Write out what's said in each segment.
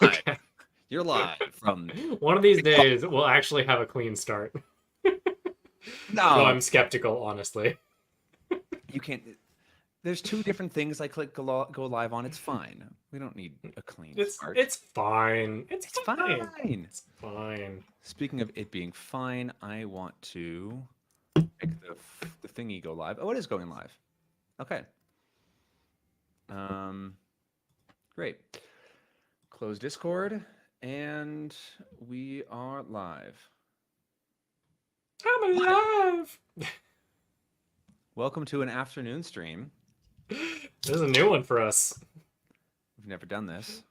Live. You're live from. One of these days, we'll actually have a clean start. Though No, I'm skeptical, honestly. you can't. There's two different things I click go live on. It's fine. We don't need a clean It's start. it's fine. It's It's fine. fine. It's fine. Speaking of it being fine, I want to make the thingy go live. Oh, it is going live. Okay. Um, great. Close Discord, and we are live. I'm alive. Welcome to an afternoon stream. This is a new one for us. We've never done this.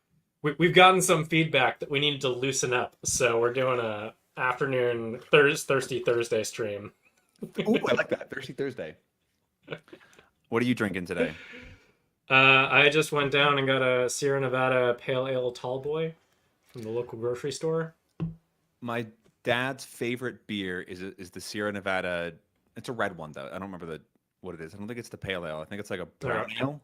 We've gotten some feedback that we need to loosen up, so we're doing a afternoon thirsty Thursday stream. Oh, I like that. Thirsty Thursday. What are you drinking today? I just went down and got a Sierra Nevada Pale Ale Tall Boy from the local grocery store. My dad's favorite beer is the Sierra Nevada. It's a red one though. I don't remember what it is. I don't think it's the pale ale. I think it's like a brown ale.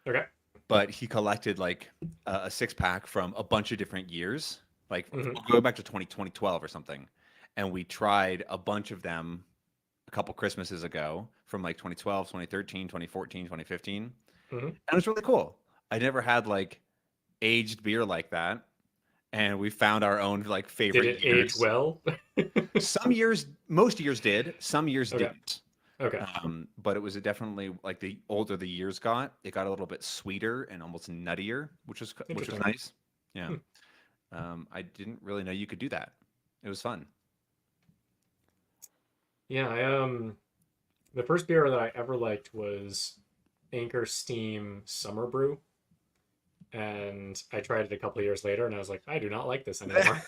Okay. But he collected like a 6-pack from a bunch of different years, like Mhm. going back to 2012 or something. And we tried a bunch of them a couple Christmases ago from like 2012, 2013, 2014, 2015. Mhm. And it was really cool. I never had like aged beer like that. And we found our own like Did favorite it years. age well? Some years, most years did. Some years Okay. didn't. Okay. But it was definitely like the older the years got, it got a little bit sweeter and almost nuttier, which was Interesting. nice. Yeah. Hmm. I didn't really know you could do that. It was fun. Yeah, the first beer that I ever liked was Anchor Steam Summer Brew. And I tried it a couple of years later and I was like, I do not like this anymore.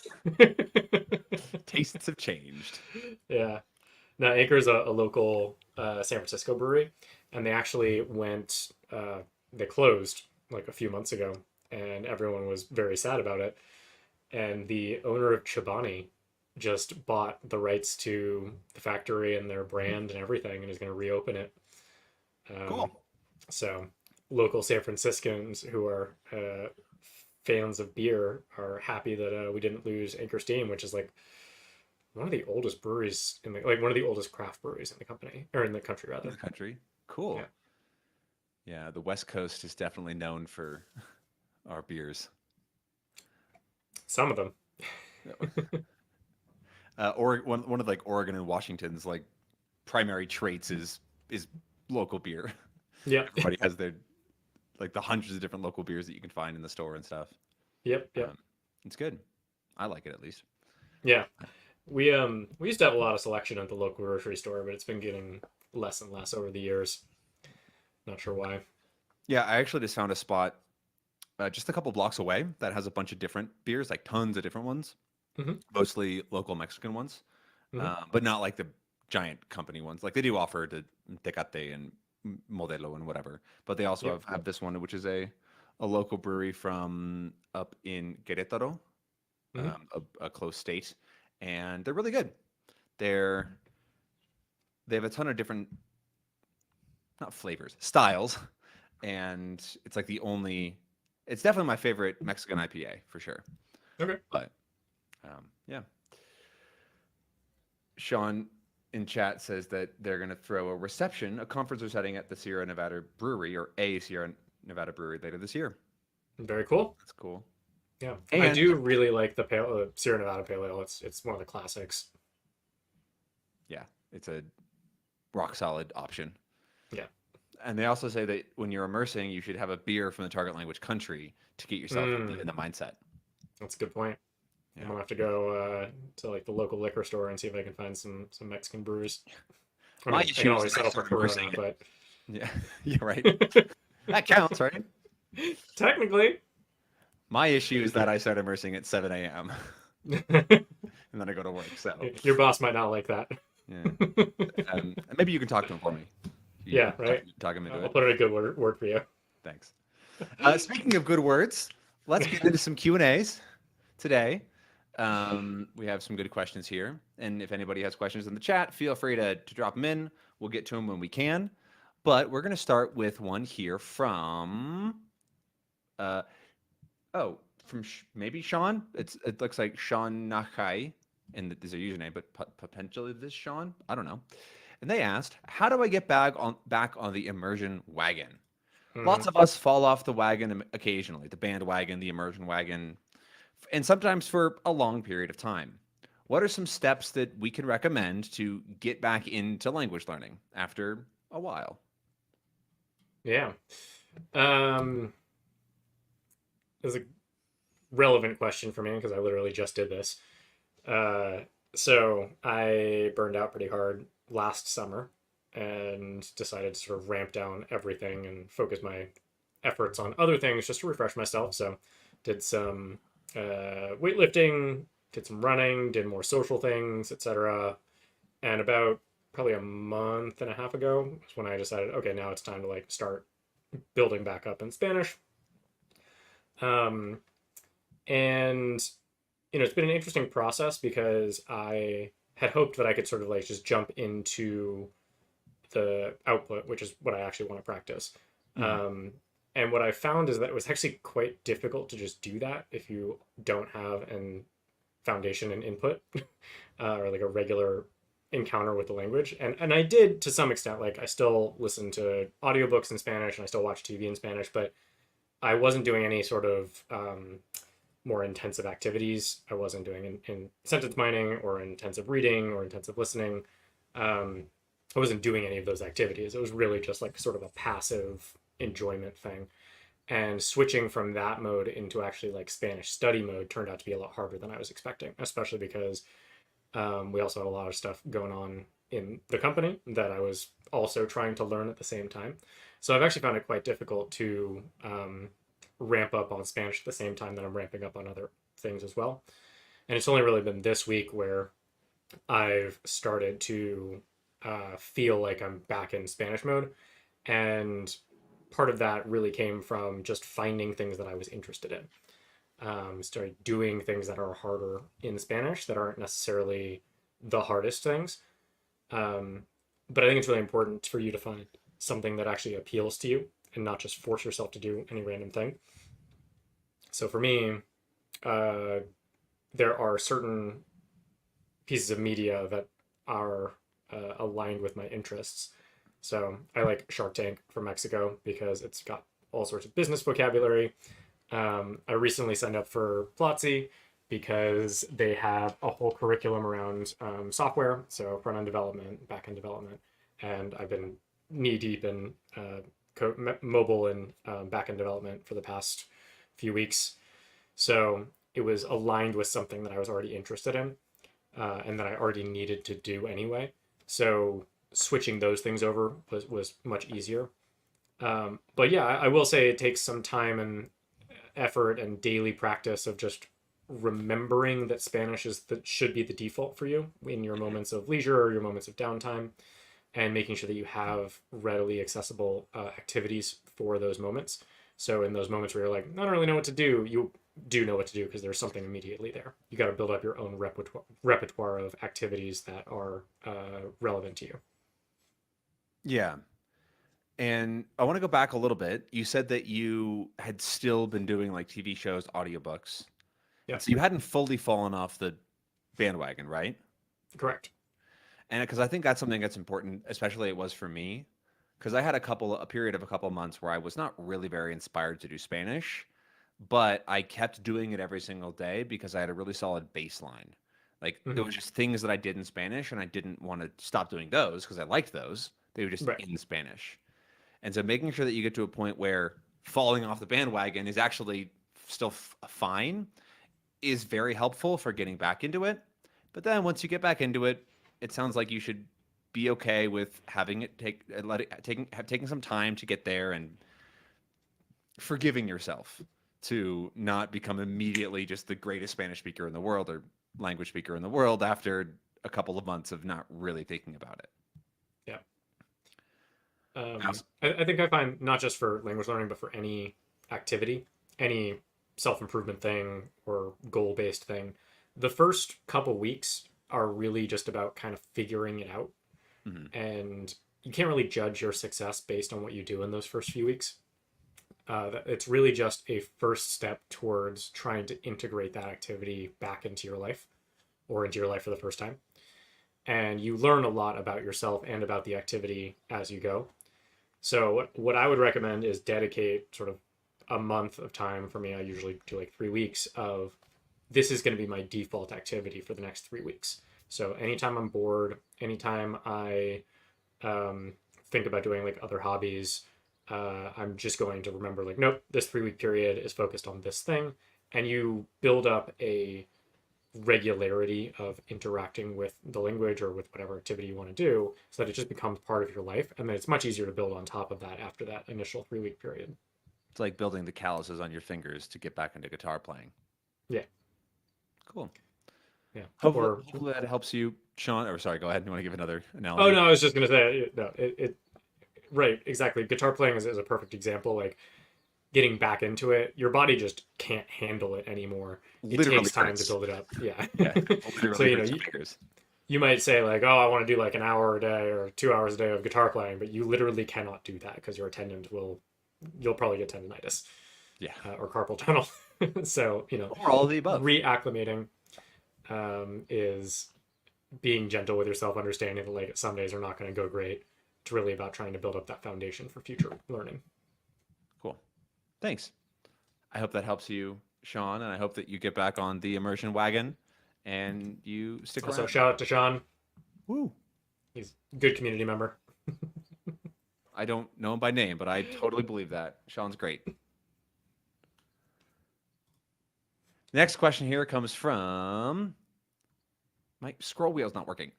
Tastes have changed. Yeah. Now, Anchor's a local San Francisco brewery, and they actually they closed like a few months ago, and everyone was very sad about it. And the owner of Chobani just bought the rights to the factory and their brand and everything, and is going to reopen it. Cool. So, local San Franciscans who are fans of beer are happy that we didn't lose Anchor Steam, which is like one of the oldest breweries one of the oldest craft breweries in the company or in the country In rather. the country. Cool. Yeah. Yeah, the West Coast is definitely known for our beers. Some of them. One of like Oregon and Washington's like primary traits is local beer. Yeah. Everybody has their like the hundreds of different local beers that you can find in the store and stuff. Yep. It's good. I like it at least. Yeah. We used to have a lot of selection at the local grocery store, but it's been getting less and less over the years. Not sure why. Yeah, I actually just found a spot just a couple blocks away that has a bunch of different beers, like tons of different ones, Mhm. mostly local Mexican ones, Mhm. but not like the giant company ones. Like they do offer the Tecate and Modelo and whatever, but they also Yep. have this one, which is a local brewery from up in Querétaro, Mhm. a close state, and they're really good. They're they have a ton of different not flavors, styles, and it's like it's definitely my favorite Mexican IPA for sure. Okay. But yeah, Sean in chat says that they're going to throw a conference or setting at the Sierra Nevada Brewery or a Sierra Nevada Brewery later this year. Very cool. That's cool. Yeah. I And do really like the Sierra Nevada Pale Ale. It's one of the classics. yeah, it's a rock solid option. Yeah. And they also say that when you're immersing, you should have a beer from the target language country to get yourself in the mindset. That's a good point. Yeah. I'm gonna have to go to like the local liquor store and see if I can find some Mexican brews. I can always settle for Corona, but yeah, you're right. That counts, right? Technically. My issue is that I start immersing at 7 a.m. and then I go to work. So your boss might not like that. Yeah. Maybe you can talk to him for me. Yeah, right. Talk him into I'll it. put in a good word for you. Thanks. Speaking of good words, let's get into some Q&As today. We have some good questions here, and if anybody has questions in the chat, feel free to drop them in. We'll get to them when we can. But we're going to start with one here from from maybe Sean. It looks like Sean Nakai, and is their username, but potentially this Sean. I don't know. And they asked, "How do I get back on the immersion wagon?" Hmm. Lots of us fall off the wagon occasionally, the bandwagon, the immersion wagon, and sometimes for a long period of time. What are some steps that we can recommend to get back into language learning after a while? Yeah. Um, it's a relevant question for me because I literally just did this. Uh, so I burned out pretty hard last summer and decided to sort of ramp down everything and focus my efforts on other things just to refresh myself. So did some weightlifting, did some running, did more social things, etc. And about probably a month and a half ago was when I decided, okay, now it's time to like start building back up in Spanish. Um, and it's been an interesting process because I had hoped that I could sort of like just jump into the output, which is what I actually want to practice. Mm-hmm. Um, and what I found is that it was actually quite difficult to just do that if you don't have an foundation and input or like a regular encounter with the language. And I did to some extent, like I still listen to audiobooks in Spanish and I still watch TV in Spanish, but I wasn't doing any sort of more intensive activities. I wasn't doing in sentence mining or intensive reading or intensive listening. Um, I wasn't doing any of those activities. It was really just like sort of a passive enjoyment thing. And switching from that mode into actually like Spanish study mode turned out to be a lot harder than I was expecting, especially because we also had a lot of stuff going on in the company that I was also trying to learn at the same time. So I've actually found it quite difficult to ramp up on Spanish at the same time that I'm ramping up on other things as well. And it's only really been this week where I've started to feel like I'm back in Spanish mode. And part of that really came from just finding things that I was interested in. Started doing things that are harder in Spanish that aren't necessarily the hardest things. Um, but I think it's really important for you to find something that actually appeals to you and not just force yourself to do any random thing. So for me, uh, there are certain pieces of media that are aligned with my interests. So I like Shark Tank from Mexico because it's got all sorts of business vocabulary. I recently signed up for Platzi because they have a whole curriculum around software, so front end development, back end development, and I've been knee deep in mobile and back end development for the past few weeks. So it was aligned with something that I was already interested in and that I already needed to do anyway. So switching those things over was much easier. But yeah, I will say it takes some time and effort and daily practice of just remembering that Spanish should be the default for you in your moments of leisure or your moments of downtime, and making sure that you have readily accessible activities for those moments. So in those moments where you're like, I don't really know what to do, you do know what to do because there's something immediately there. You got to build up your own repertoire of activities that are relevant to you. Yeah. And I want to go back a little bit. You said that you had still been doing like TV shows, audiobooks. Yeah, And so you hadn't fully fallen off the bandwagon, right? correct. And because I think that's something that's important, especially it was for me, because I had a period of a couple of months where I was not really very inspired to do Spanish, but I kept doing it every single day because I had a really solid baseline. Like it Hmm. was just things that I did in Spanish, and I didn't want to stop doing those because I liked those. They were just Right. in Spanish. And so making sure that you get to a point where falling off the bandwagon is actually still fine is very helpful for getting back into it. But then once you get back into it, it sounds like you should be okay with having it taking some time to get there and forgiving yourself to not become immediately just the greatest Spanish speaker in the world or language speaker in the world after a couple of months of not really thinking about it. Yeah. How's- I think I find not just for language learning, but for any activity, any self improvement thing or goal based thing, the first couple weeks are really just about kind of figuring it out. Mhm. And you can't really judge your success based on what you do in those first few weeks. It's really just a first step towards trying to integrate that activity back into your life or into your life for the first time. And you learn a lot about yourself and about the activity as you go. So what I would recommend is dedicate sort of a month of time. For me, I usually do like 3 weeks of this is going to be my default activity for the next 3 weeks. So anytime I'm bored, anytime I think about doing like other hobbies, I'm just going to remember like, nope, this 3 week period is focused on this thing. And you build up a regularity of interacting with the language or with whatever activity you want to do so that it just becomes part of your life. And then it's much easier to build on top of that after that initial 3 week period. It's like building the calluses on your fingers to get back into guitar playing. Yeah. Cool. Yeah. Hopefully that helps you, Sean. Or sorry, go ahead. You want to give another Oh, analogy? no, I was just going to say, no, right, exactly. Guitar playing is a perfect example. Like getting back into it, your body just can't handle it anymore. It Literally takes time to hurts. build it up. Yeah. Yeah, So, literally hurts your fingers. you might say like, oh, I want to do like an hour a day or 2 hours a day of guitar playing, but you literally cannot do that because your tendons you'll probably get tendonitis Yeah. or carpal tunnel. So, Or all of the above. reacclimating is being gentle with yourself, understanding that like some days are not going to go great. It's really about trying to build up that foundation for future learning. Cool. Thanks. I hope that helps you, Sean, and I hope that you get back on the immersion wagon and you stick Also, around. shout out to Sean. Woo. He's a good community member. I don't know him by name, but I totally believe that. Sean's great. Next question here comes from my scroll wheel's not working.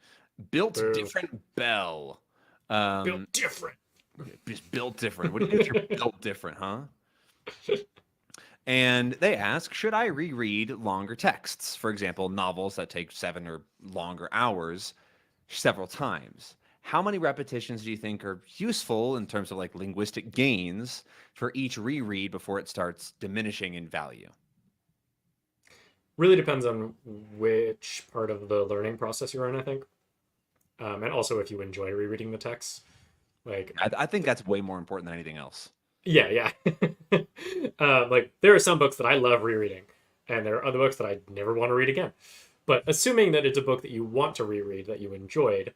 Built Boo. different Bell. Built different. Just built different. What do you mean if you're built different, huh? And they ask, should I reread longer texts? For example, novels that take 7 or longer hours several times. How many repetitions do you think are useful in terms of like linguistic gains for each reread before it starts diminishing in value? Really depends on which part of the learning process you're in, I think. And also if you enjoy rereading the text. Like, I think that's way more important than anything else. yeah. Like, there are some books that I love rereading, and there are other books that I never want to read again. But assuming that it's a book that you want to reread, that you enjoyed,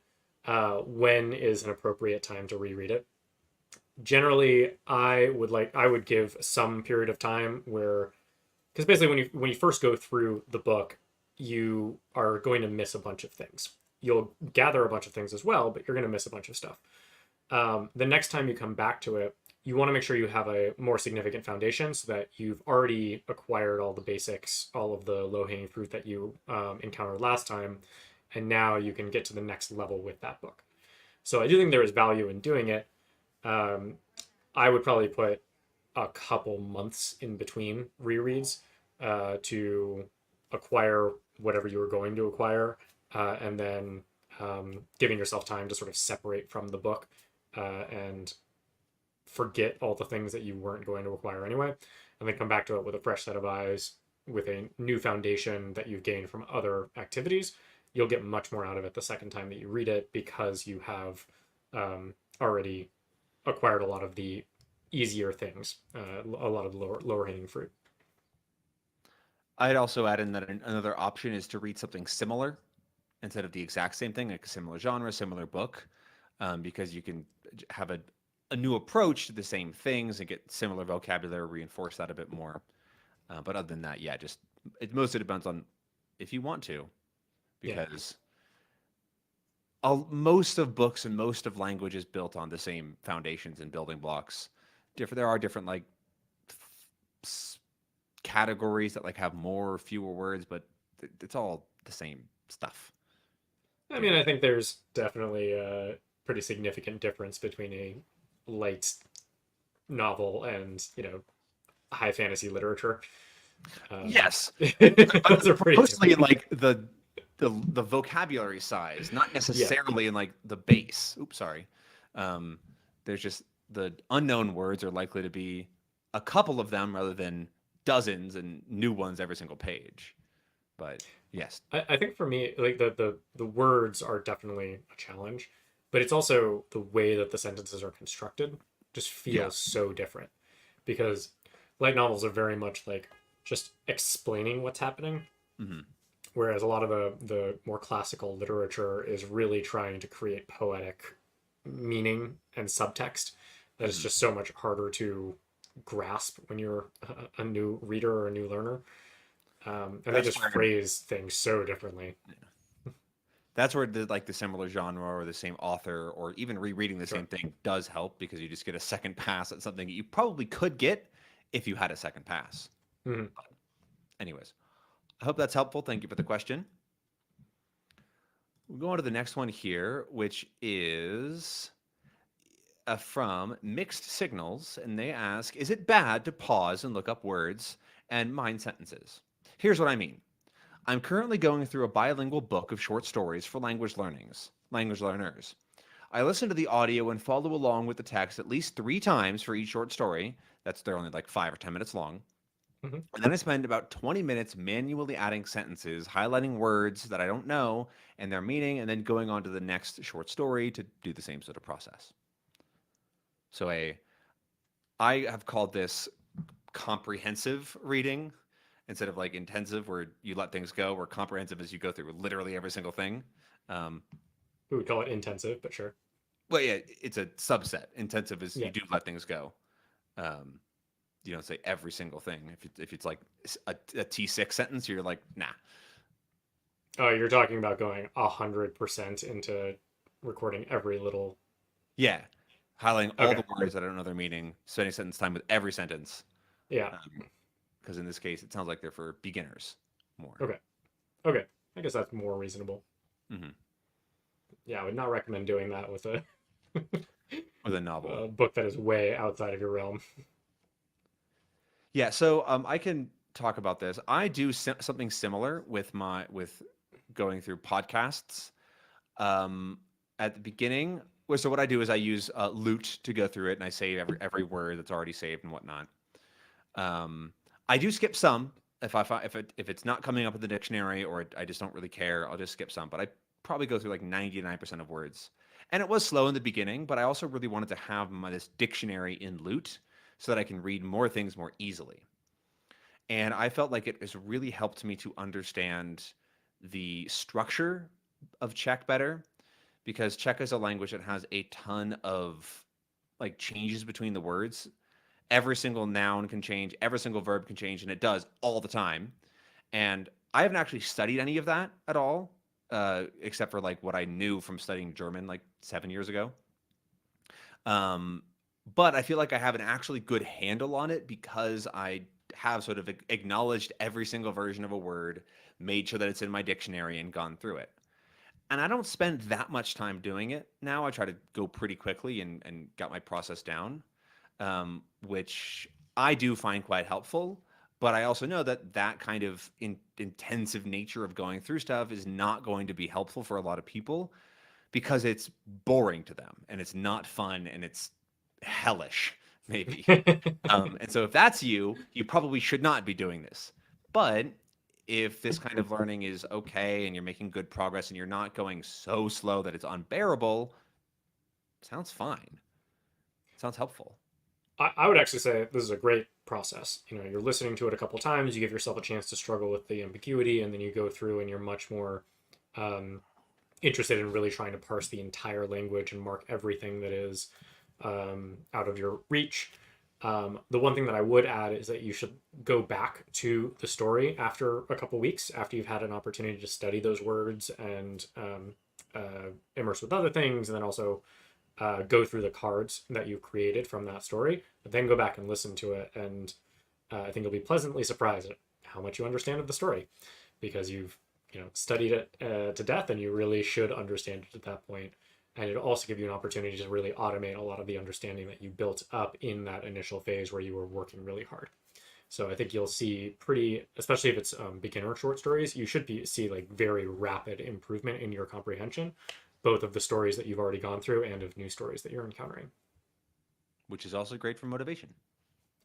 when is an appropriate time to reread it? Generally, I would give some period of time where, because basically when you first go through the book, you are going to miss a bunch of things. You'll gather a bunch of things as well, but you're going to miss a bunch of stuff. The next time you come back to it, you want to make sure you have a more significant foundation so that you've already acquired all the basics, all of the low-hanging fruit that you encountered last time, and now you can get to the next level with that book. So I do think there is value in doing it. I would probably put a couple months in between rereads to acquire whatever you were going to acquire, and then giving yourself time to sort of separate from the book and forget all the things that you weren't going to acquire anyway, and then come back to it with a fresh set of eyes, with a new foundation that you've gained from other activities. You'll get much more out of it the second time that you read it because you have already acquired a lot of the easier things, a lot of lower hanging fruit. I'd also add in that another option is to read something similar instead of the exact same thing, like a similar genre, similar book, because you can have a new approach to the same things and get similar vocabulary, reinforce that a bit more. But other than that, yeah, it mostly depends on if you want to, because most of books and most of language is built on the same foundations and building blocks. There are different like categories that like have more or fewer words, but it's all the same stuff. I mean, I think there's definitely a pretty significant difference between a light novel and high fantasy literature. Yes, those are pretty mostly in different. like the vocabulary size, not necessarily in like the base. Oops, sorry. There's just the unknown words are likely to be a couple of them rather than dozens and new ones every single page. But yes, I think for me, like the words are definitely a challenge, but it's also the way that the sentences are constructed just feels so different. because light novels are very much like just explaining what's happening, Hmm. whereas a lot of the more classical literature is really trying to create poetic meaning and subtext that is Hmm. just so much harder to grasp when you're a new reader or a new learner. And they That's just where phrase things so differently. that's where the similar genre or the same author or even rereading the Sure. same thing does help because you just get a second pass at something you probably could get if you had a second pass. Mhm. Anyways, I hope that's helpful. Thank you for the question. We'll go on to the next one here, which is from Mixed Signals, and they ask, is it bad to pause and look up words and mind sentences? Here's what I mean. I'm currently going through a bilingual book of short stories for language learners. I listen to the audio and follow along with the text at least 3 times for each short story. They're only like 5 or 10 minutes long. Mhm. And then I spend about 20 minutes manually adding sentences, highlighting words that I don't know and their meaning, and then going on to the next short story to do the same sort of process. So I have called this comprehensive reading instead of like intensive, where you let things go. Where comprehensive is you go through literally every single thing. Um, We would call it intensive, but sure. well, yeah, it's a subset. Intensive is you Yeah. do let things go. Um, you don't say every single thing. If it's like a T6 sentence, you're like, nah. Oh, you're talking about going 100% into recording every little. Yeah, highlighting all Okay. the words that I don't know their meaning, spending sentence time with every sentence. Yeah. Because in this case, it sounds like they're for beginners more. Okay. Okay. I guess that's more reasonable. Hmm. Yeah, I would not recommend doing that with With a novel. a book that is way outside of your realm. Yeah, so I can talk about this. I do something similar with going through podcasts. Um, at the beginning, so what I do is I use Loot to go through it, and I save every word that's already saved and whatnot. Um, I do skip some if it's not coming up in the dictionary or I just don't really care. I'll just skip some, but I probably go through like 99% of words. And it was slow in the beginning, but I also really wanted to have this dictionary in Loot so that I can read more things more easily. And I felt like it has really helped me to understand the structure of Czech better because Czech is a language that has a ton of like changes between the words. Every single noun can change, every single verb can change, and it does all the time. And I haven't actually studied any of that at all, except for like what I knew from studying German like 7 years ago. Um, but I feel like I have an actually good handle on it because I have sort of acknowledged every single version of a word, made sure that it's in my dictionary, and gone through it. And I don't spend that much time doing it now. I try to go pretty quickly and got my process down, which I do find quite helpful. But I also know that that kind of intensive nature of going through stuff is not going to be helpful for a lot of people because it's boring to them and it's not fun and it's hellish, maybe. And so if that's you, you probably should not be doing this. But if this kind of learning is okay and you're making good progress and you're not going so slow that it's unbearable, sounds fine. Sounds helpful. I would actually say this is a great process. You know, you're listening to it a couple times, you give yourself a chance to struggle with the ambiguity, and then you go through and you're much more um, interested in really trying to parse the entire language and mark everything that is out of your reach. The one thing that I would add is that you should go back to the story after a couple weeks, after you've had an opportunity to study those words and immerse with other things, and then also go through the cards that you created from that story, but then go back and listen to it. And I think you'll be pleasantly surprised at how much you understand of the story because you've studied it to death, and you really should understand it at that point. And it'll also give you an opportunity to really automate a lot of the understanding that you built up in that initial phase where you were working really hard. So I think you'll see especially if it's beginner short stories, you should see like very rapid improvement in your comprehension, both of the stories that you've already gone through and of new stories that you're encountering. Which is also great for motivation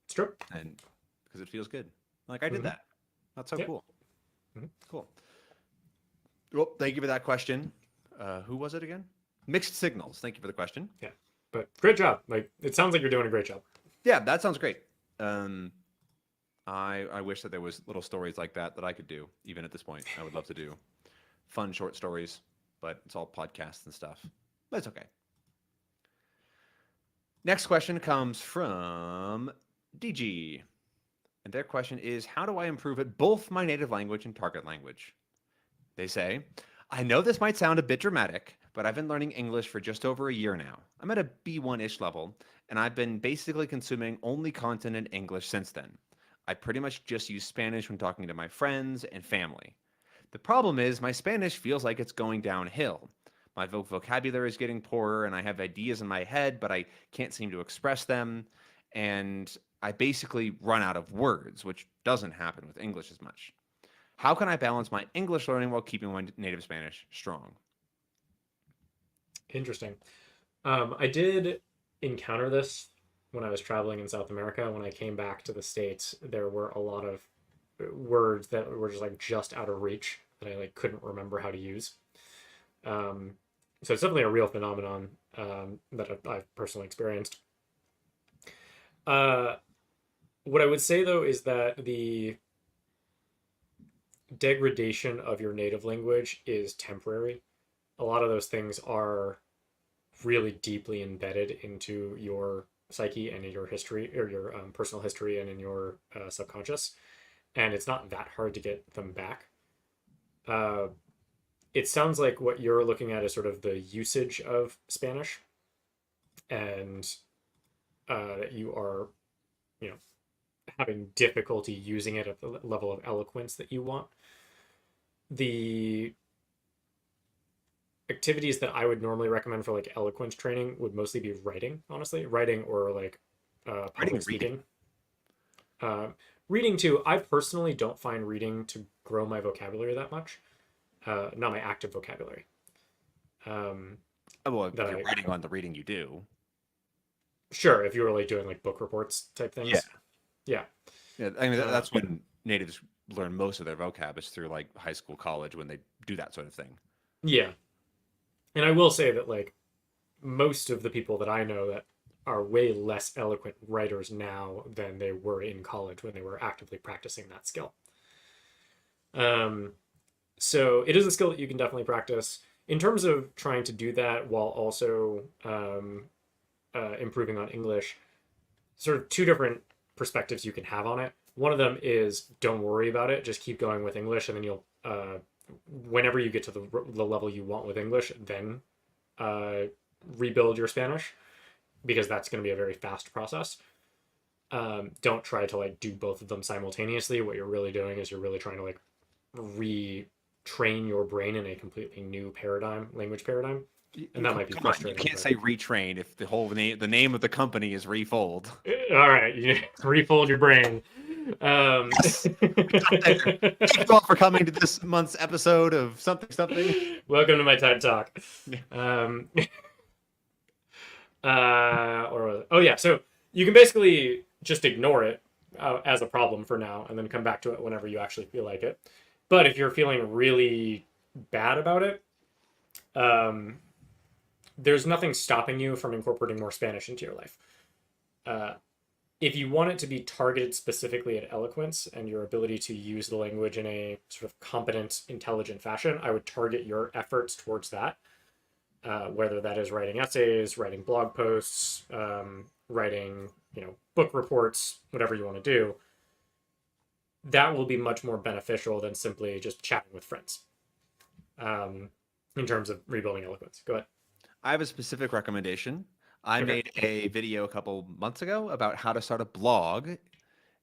It's true. and because it feels good. Like I did Mm-hmm. that. That's so Yeah. cool. Mm-hmm. Cool. Well, thank you for that question. Who was it again? Mixed Signals. Thank you for the question. Yeah. But great job. Like, it sounds like you're doing a great job. Yeah, that sounds great. Um, I wish that there was little stories like that I could do. Even at this point, I would love to do fun short stories, but it's all podcasts and stuff. But it's okay. Next question comes from DG. And their question is, how do I improve at both my native language and target language? They say, I know this might sound a bit dramatic, but I've been learning English for just over a year now. I'm at a B1-ish level, and I've been basically consuming only content in English since then. I pretty much just use Spanish when talking to my friends and family. The problem is my Spanish feels like it's going downhill. My vocabulary is getting poorer, and I have ideas in my head, but I can't seem to express them. And I basically run out of words, which doesn't happen with English as much. How can I balance my English learning while keeping my native Spanish strong? Interesting. I did encounter this when I was traveling in South America. When I came back to the States, there were a lot of words that were just like just out of reach that I like couldn't remember how to use. Um, so it's definitely a real phenomenon that I've personally experienced. Uh, what I would say though is that the degradation of your native language is temporary. A lot of those things are really deeply embedded into your psyche and in your history or your personal history and in your subconscious, and it's not that hard to get them back. uh, it sounds like what you're looking at is sort of the usage of Spanish, and that you are, you know, having difficulty using it at the level of eloquence that you want. The activities that I would normally recommend for like eloquence training would mostly be writing, honestly, writing or like Writing public and reading. speaking. Uh, Reading too. I personally don't find reading to grow my vocabulary that much. Not my active vocabulary. Um, Oh, well, that if you're I writing on the reading you do. Sure, if you were like doing like book reports type Yeah. things. Yeah. Yeah, I mean, Uh, that's when natives learn most of their vocab is through like high school, college when they do that sort of thing. yeah. And I will say that like most of the people that I know that are way less eloquent writers now than they were in college when they were actively practicing that skill. Um, so it is a skill that you can definitely practice. In terms of trying to do that while also improving on English, sort of two different perspectives you can have on it. One of them is don't worry about it, just keep going with English, and then you'll, whenever you get to the level you want with English, then uh, rebuild your Spanish because that's going to be a very fast process. Don't try to like do both of them simultaneously. What you're really doing is you're really trying to like retrain your brain in a completely new paradigm, language paradigm, and that might be Come on, you frustrating. can't But say retrain if the name of the company is Refold. all right, you refold your brain. Yes, we got there. Thank you all for coming to this month's episode of something something. Welcome to my TED Talk. Yeah. Um, oh yeah, so you can basically just ignore it as a problem for now, and then come back to it whenever you actually feel like it. But if you're feeling really bad about it, um, there's nothing stopping you from incorporating more Spanish into your life. Uh, if you want it to be targeted specifically at eloquence and your ability to use the language in a sort of competent, intelligent fashion, I would target your efforts towards that. Whether that is writing essays, writing blog posts, writing, book reports, whatever you want to do, that will be much more beneficial than simply just chatting with friends. Um, in terms of rebuilding eloquence, go ahead. I have a specific recommendation. I Okay. made a video a couple months ago about how to start a blog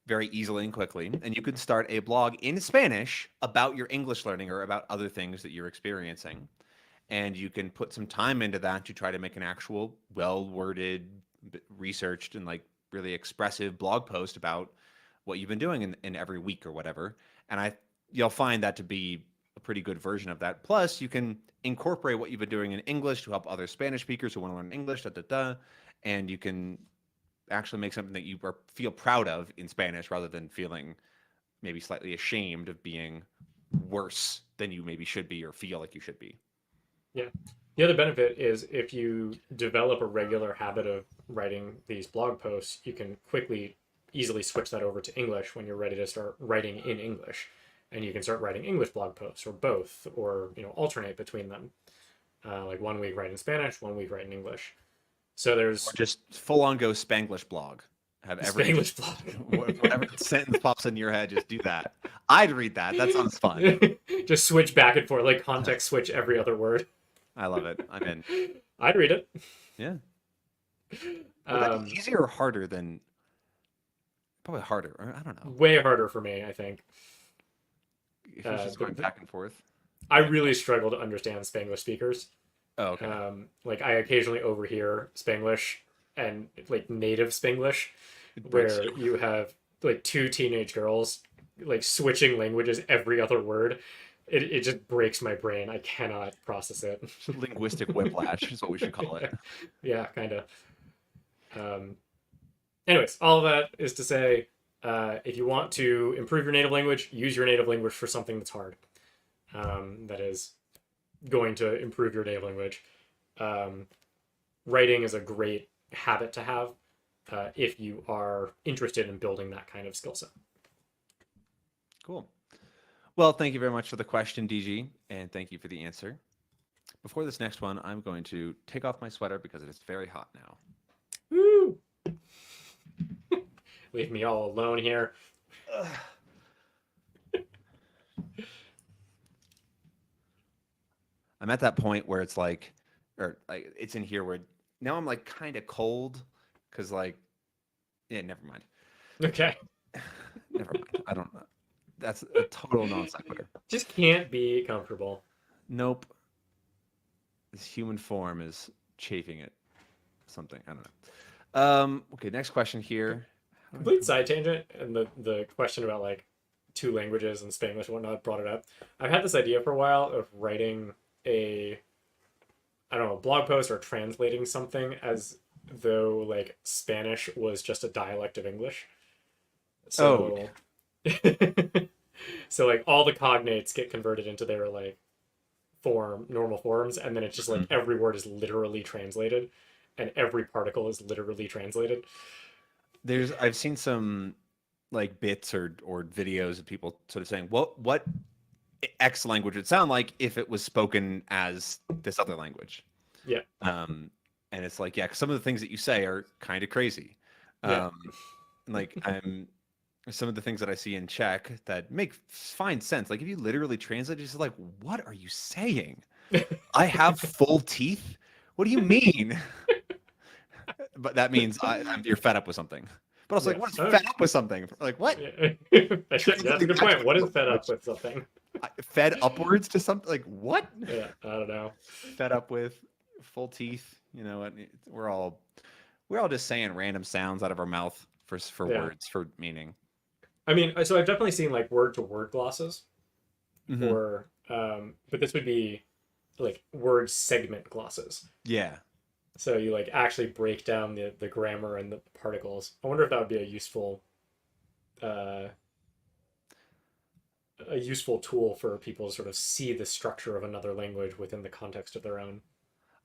very easily and quickly. And you could start a blog in Spanish about your English learning or about other things that you're experiencing. And you can put some time into that to try to make an actual well-worded, researched, and like really expressive blog post about what you've been doing in every week or whatever. And you'll find that to be a pretty good version of that. Plus, you can incorporate what you've been doing in English to help other Spanish speakers who want to learn English, and you can actually make something that you feel proud of in Spanish rather than feeling maybe slightly ashamed of being worse than you maybe should be or feel like you should be. Yeah. The other benefit is if you develop a regular habit of writing these blog posts, you can quickly easily switch that over to English when you're ready to start writing in English, and you can start writing English blog posts or both, or alternate between them. Like 1 week write in Spanish, 1 week write in English. So Or there's just full on go Spanglish blog. Have every Spanglish blog. whatever sentence pops in your head, just do that. I'd read that. That sounds fun. Just switch back and forth, like context switch every other word. I love it. I'm in. I'd read it. Yeah. Would that be easier or harder than? Probably harder. Or I don't know. Way harder for me, I think. If you're just going back and forth. I really struggle to understand Spanglish speakers. Oh, okay. Like I occasionally overhear Spanglish and like native Spanglish, where you have like two teenage girls like switching languages every other word. It just breaks my brain. I cannot process it. Linguistic whiplash is what we should call it. Yeah, kind of. Anyways, all of that is to say, if you want to improve your native language, use your native language for something that's hard. That is going to improve your native language. Writing is a great habit to have if you are interested in building that kind of skill set. Cool. Well, thank you very much for the question, DG, and thank you for the answer. Before this next one, I'm going to take off my sweater because it is very hot now. Woo! Leave me all alone here. I'm at that point where it's like, or like it's in here where now I'm like kind of cold because like, yeah, never mind. Okay. Never mind. I don't know. That's a total non sequitur. Just can't be comfortable. Nope. This human form is chafing at something. I don't know. Okay, next question here. Complete side tangent, and the question about like two languages and Spanglish and whatnot brought it up. I've had this idea for a while of writing a blog post or translating something as though like Spanish was just a dialect of English. So, so like all the cognates get converted into their like normal forms, and then it's just like every word is literally translated, and every particle is literally translated. I've seen some like bits or videos of people sort of saying, what X language would sound like if it was spoken as this other language. Yeah. And it's like, yeah, 'cause some of the things that you say are kind of crazy. Like some of the things that I see in Czech that make fine sense. Like if you literally translate it, it's like, what are you saying? I have full teeth? What do you mean? But that means you're fed up with something. But I was like, what's fed up with something? Like, what? That's a good point. What is fed up with something? Fed upwards to something? Like, what? Yeah, I don't know. Fed up with full teeth. You know, we're all just saying random sounds out of our mouth for words, for meaning. I mean, so I've definitely seen like word-to-word glosses, or but this would be like word segment glosses. Yeah. So you like actually break down the grammar and the particles. I wonder if that would be a useful tool for people to sort of see the structure of another language within the context of their own.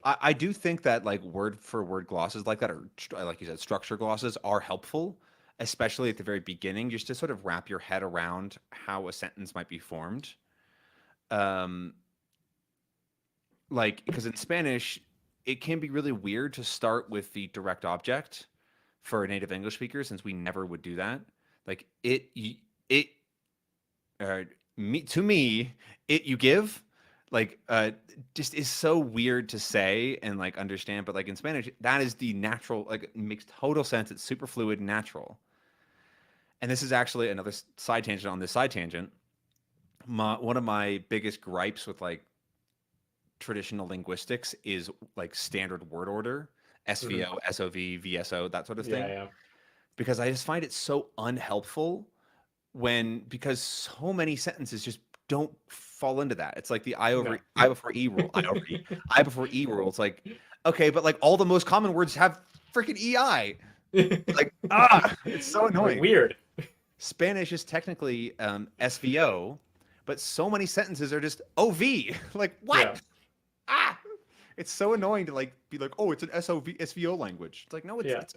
I do think that like word for word glosses like that, or like you said, structure glosses are helpful, especially at the very beginning, just to sort of wrap your head around how a sentence might be formed. Like, because in Spanish, it can be really weird to start with the direct object for a native English speaker, since we never would do that. Like to me, you give, like, just is so weird to say and like understand. But like in Spanish, that is the natural, like it makes total sense. It's super fluid, natural. And this is actually another side tangent on this side tangent. One of my biggest gripes with like traditional linguistics is like standard word order, SVO, SOV, VSO, that sort of thing. Yeah. Because I just find it so unhelpful because so many sentences just don't fall into that. It's like the I before E rule. I before E rule. It's like, okay, but like all the most common words have freaking EI. Like, it's so annoying. Weird. Spanish is technically SVO, but so many sentences are just OV. Like, what? Yeah. It's so annoying to like be like, oh, it's an SVO language. It's like, no, Yeah. it's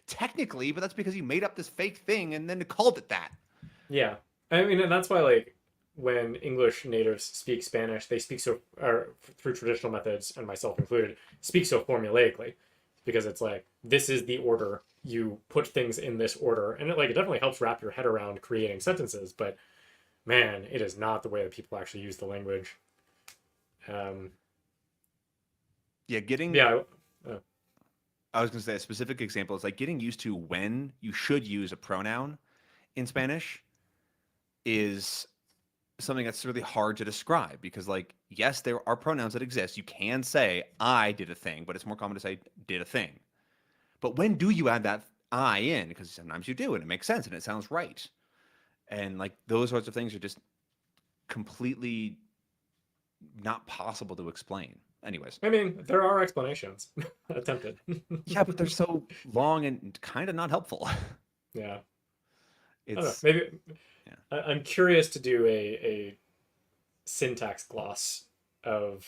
technically, but that's because you made up this fake thing and then called it that. Yeah. I mean, and that's why, like, when English natives speak Spanish, they speak so, or through traditional methods, and myself included, speak so formulaically, because it's like, this is the order. You put things in this order, and it definitely helps wrap your head around creating sentences. But man, it is not the way that people actually use the language. Um, Yeah, getting yeah. I was going to say a specific example is like getting used to when you should use a pronoun in Spanish is something that's really hard to describe because like yes, there are pronouns that exist. You can say I did a thing, but it's more common to say did a thing. But when do you add that I in? Because sometimes you do and it makes sense and it sounds right. And like those sorts of things are just completely not possible to explain. Anyways, I mean, there are explanations attempted. yeah, but they're so long and kind of not helpful. Yeah. I don't know. It's Maybe yeah. I'm curious to do a syntax gloss of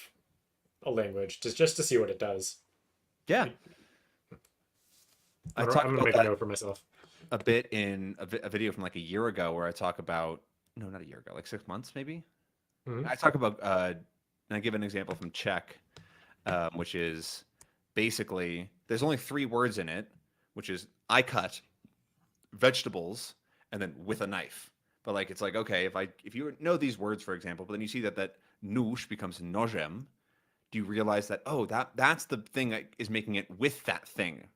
a language just to see what it does. Yeah. I talk I'm gonna about make a that note for myself. a bit in a video from like a year ago where I talk about no, not a year ago, like 6 months maybe. Hmm. I talk about and I give an example from Czech, which is basically there's only 3 words in it, which is I cut vegetables and then with a knife. But like it's like okay, if you know these words for example, but then you see that nóž becomes nožem, do you realize that oh that's the thing that is making it with that thing,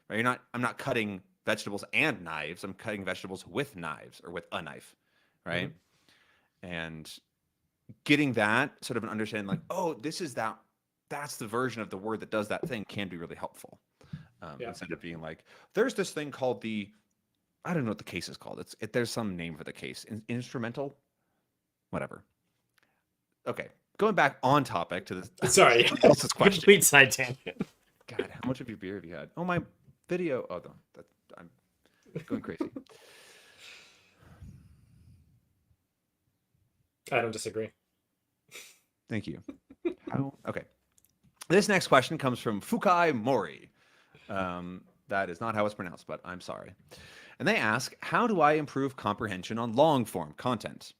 right? I'm not cutting vegetables and knives. I'm cutting vegetables with knives or with a knife, Hmm. right? And getting that sort of an understanding like oh this is that's the version of the word that does that thing can be really helpful, Yeah. instead of being like there's this thing called the I don't know what the case is called. There's some name for the case. Instrumental, whatever. Okay, going back on topic to this Sorry. someone else's question. Complete side tangent. God, how much of your beer have you had? Oh my video. Oh no, I'm going crazy. I don't disagree. Thank you. How? Okay. This next question comes from Fukai Mori. That is not how it's pronounced, but I'm sorry. And they ask, how do I improve comprehension on long form content?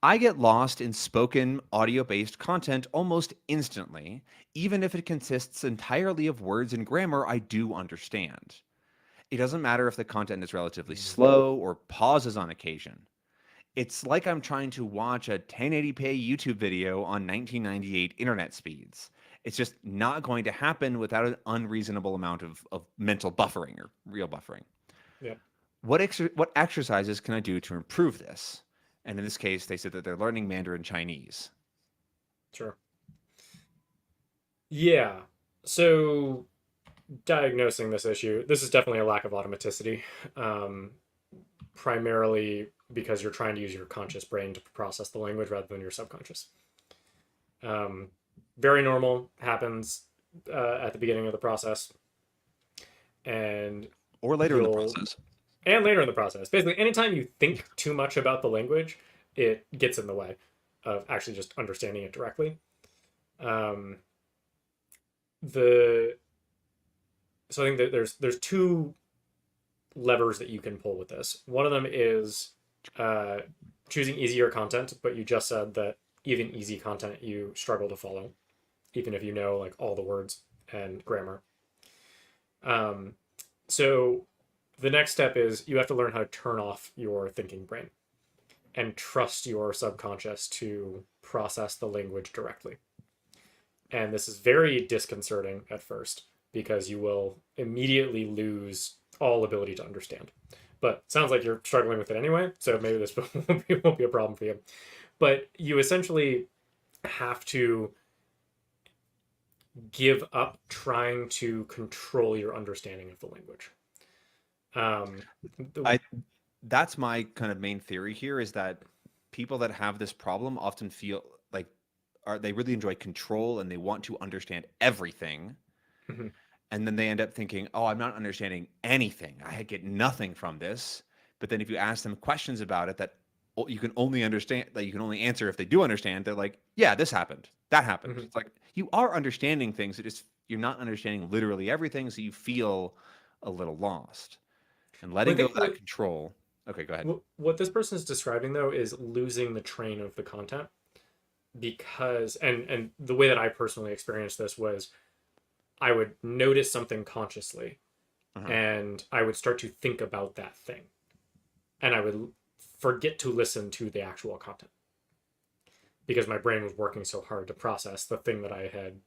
I get lost in spoken, audio based content almost instantly, even if it consists entirely of words and grammar I do understand. It doesn't matter if the content is relatively slow or pauses on occasion. It's like I'm trying to watch a 1080p YouTube video on 1998 internet speeds. It's just not going to happen without an unreasonable amount of mental buffering or real buffering. Yeah. What exercises can I do to improve this? And in this case, they said that they're learning Mandarin Chinese. Sure. Yeah. So diagnosing this issue, this is definitely a lack of automaticity. Primarily because you're trying to use your conscious brain to process the language rather than your subconscious. Um, Very normal, happens at the beginning of the process, and Or later in the you'll process. and later in the process. Basically, anytime you think too much about the language, it gets in the way of actually just understanding it directly. Um, the so I think that there's 2 levers that you can pull with this. One of them is uh, choosing easier content, but you just said that even easy content you struggle to follow, even if you know like all the words and grammar. Um, so the next step is you have to learn how to turn off your thinking brain and trust your subconscious to process the language directly. And this is very disconcerting at first because you will immediately lose all ability to understand. But sounds like you're struggling with it anyway, so maybe this won't be a problem for you. But you essentially have to give up trying to control your understanding of the language. Um, I That's my kind of main theory here is that people that have this problem often feel like they really enjoy control and they want to understand everything. mhm. And then they end up thinking, oh, I'm not understanding anything. I get nothing from this. But then if you ask them questions about it that you can only understand that you can only answer if they do understand. They're like, yeah, this happened, that happened. Mhm. It's like you are understanding things. It just you're not understanding literally everything, so you feel a little lost. And Well, letting I go think of that control. Okay, go ahead. what this person is describing though is losing the train of the content, because and the way that I personally experienced this was I would notice something consciously Uh-huh. and I would start to think about that thing, and I would forget to listen to the actual content because my brain was working so hard to process the thing that I had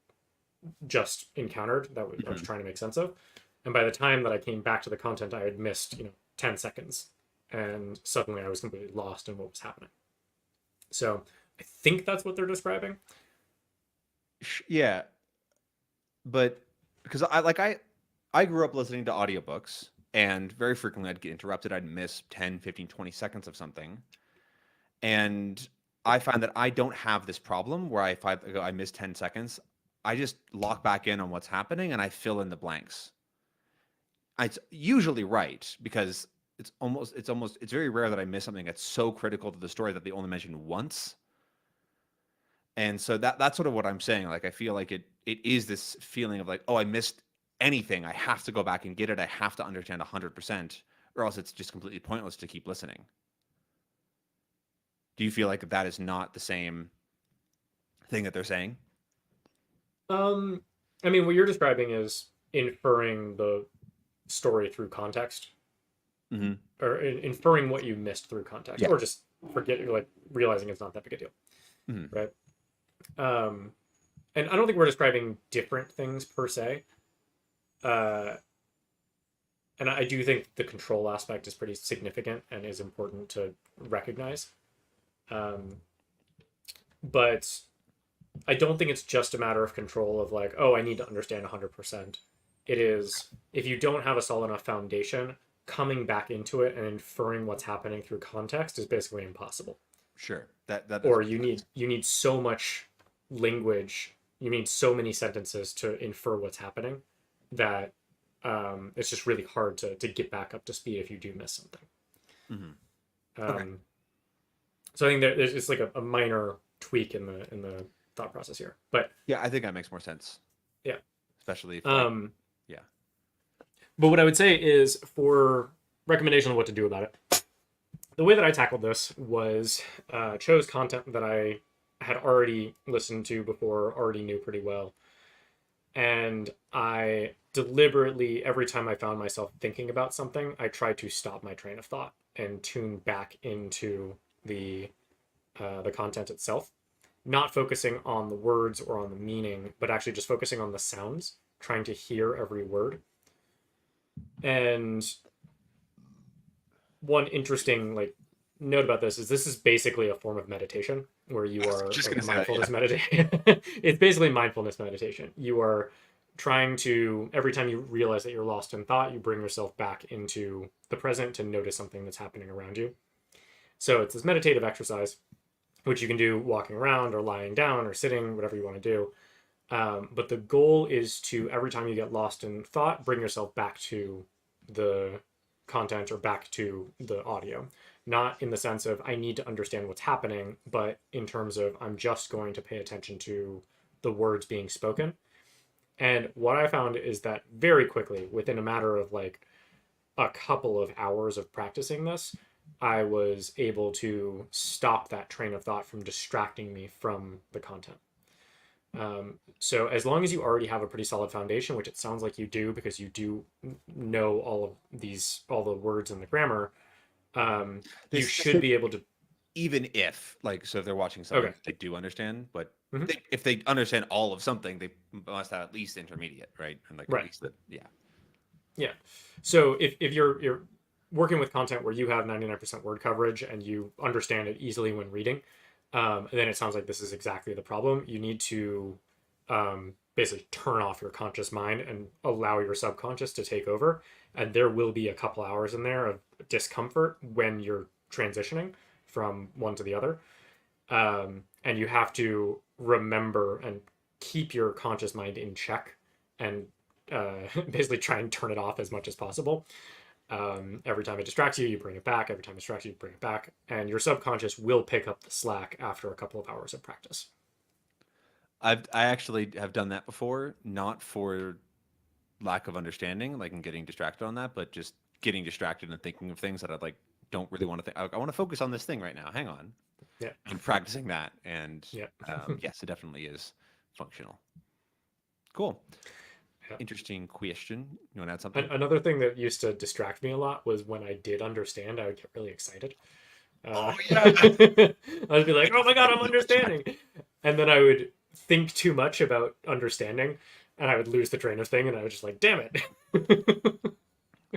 just encountered that I was Mhm. trying to make sense of. And by the time that I came back to the content, I had missed 10 seconds, and suddenly I was completely lost in what was happening. So I think that's what they're describing. Yeah, but because I grew up listening to audiobooks, and very frequently I'd get interrupted. I'd miss 10, 15, 20 seconds of something. And I find that I don't have this problem where if I miss 10 seconds, I just lock back in on what's happening and I fill in the blanks. It's usually right because it's very rare that I miss something that's so critical to the story that they only mention once. And so that's sort of what I'm saying. Like I feel like it is this feeling of like, oh, I missed anything. I have to go back and get it. I have to understand 100%, or else it's just completely pointless to keep listening. Do you feel like that is not the same thing that they're saying? Um, I mean, what you're describing is inferring the story through context, Hmm. or inferring what you missed through context, Yeah. or just like realizing it's not that big a deal, Hmm. right? Um, and I don't think we're describing different things per se. Uh, and I do think the control aspect is pretty significant and is important to recognize. Um, but I don't think it's just a matter of control of like, oh, I need to understand 100%. It is, if you don't have a solid enough foundation, coming back into it and inferring what's happening through context is basically impossible. Sure. That does Or make sense. you need so much language, you need so many sentences to infer what's happening that it's just really hard to get back up to speed if you do miss something. Hmm. Okay. Um, so I think there's just like a minor tweak in the thought process here, but Yeah, I think that makes more sense, yeah. especially if like, Um, yeah. but what I would say is for recommendation of what to do about it. The way that I tackled this was chose content that I had already listened to before, already knew pretty well, and I deliberately, every time I found myself thinking about something, I tried to stop my train of thought and tune back into the content itself, not focusing on the words or on the meaning, but actually just focusing on the sounds, trying to hear every word. And one interesting like note about this is basically a form of meditation where I you was are just like gonna say that. Yeah. mindfulness meditation. It's basically mindfulness meditation. You are trying to, every time you realize that you're lost in thought, you bring yourself back into the present to notice something that's happening around you. So it's this meditative exercise which you can do walking around or lying down or sitting, whatever you want to do. But the goal is to, every time you get lost in thought, bring yourself back to the content or back to the audio. Not in the sense of I need to understand what's happening, but in terms of I'm just going to pay attention to the words being spoken. And what I found is that very quickly, within a matter of like a couple of hours of practicing this, I was able to stop that train of thought from distracting me from the content. So as long as you already have a pretty solid foundation, which it sounds like you do because you do know all of these, all the words and the grammar, you This should be able to. even if like so if they're watching something Okay. that they do understand, but Hmm. if they understand all of something, they must have at least intermediate, right? And like at Right. least that, yeah. Yeah. So if you're working with content where you have 99% word coverage and you understand it easily when reading, then it sounds like this is exactly the problem. You need to basically turn off your conscious mind and allow your subconscious to take over. And there will be a couple hours in there of discomfort when you're transitioning from one to the other. And you have to remember and keep your conscious mind in check and basically try and turn it off as much as possible. Every time it distracts you, you bring it back. Every time it distracts you, you bring it back. And your subconscious will pick up the slack after a couple of hours of practice. I actually have done that before, not for lack of understanding, like, and getting distracted on that, but just getting distracted and thinking of things that I like don't really want to think. I want to focus on this thing right now. Hang on, Yeah. and practicing that, and Yeah. yes, it definitely is functional. Cool. Yeah. Interesting question. You want to add something? Another thing that used to distract me a lot was when I did understand, I would get really excited. Oh yeah. I'd be like, "Oh my god, I'm Completely understanding," and then I would think too much about understanding, and I would lose the train of thing, and I was just like, "Damn it!"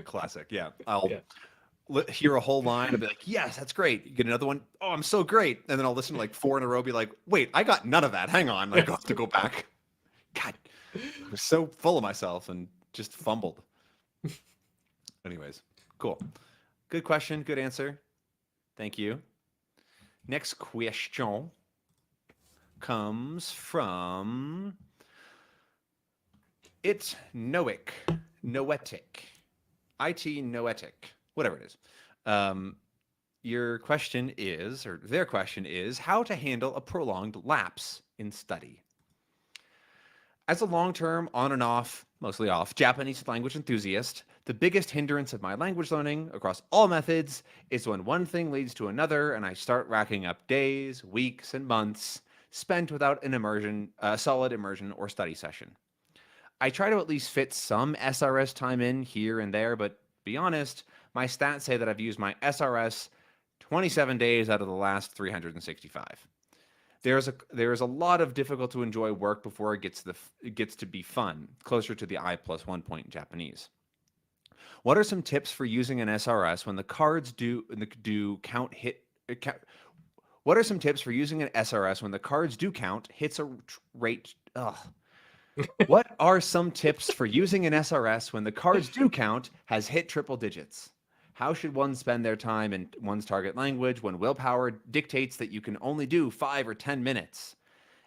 Classic. Yeah. I'll Yeah. hear a whole line and be like, yes, that's great. You get another one. Oh, I'm so great. And then I'll listen to like four in a row, be like, wait, I got none of that. Hang on. Like, I'll have to go back. God, I was so full of myself and just fumbled. Anyways, cool. Good question. Good answer. Thank you. Next question comes from It's Noetic. Noetic. IT Noetic. Whatever it is. Your question is, or their question is, how to handle a prolonged lapse in study. As a long-term, on and off, mostly off, Japanese language enthusiast, the biggest hindrance of my language learning across all methods is when one thing leads to another and I start racking up days, weeks, and months spent without an immersion, solid immersion or study session. I try to at least fit some SRS time in here and there, but be honest, my stats say that I've used my SRS 27 days out of the last 365. There is a lot of difficult to enjoy work before it gets to be fun, closer to the I+1 point in Japanese. What are some tips for using an SRS when the cards do count hit? What are some tips for using an SRS when the cards do count hits a rate? Ugh. What are some tips for using an SRS when the cards do count has hit triple digits? How should one spend their time in one's target language when willpower dictates that you can only do 5 or 10 minutes?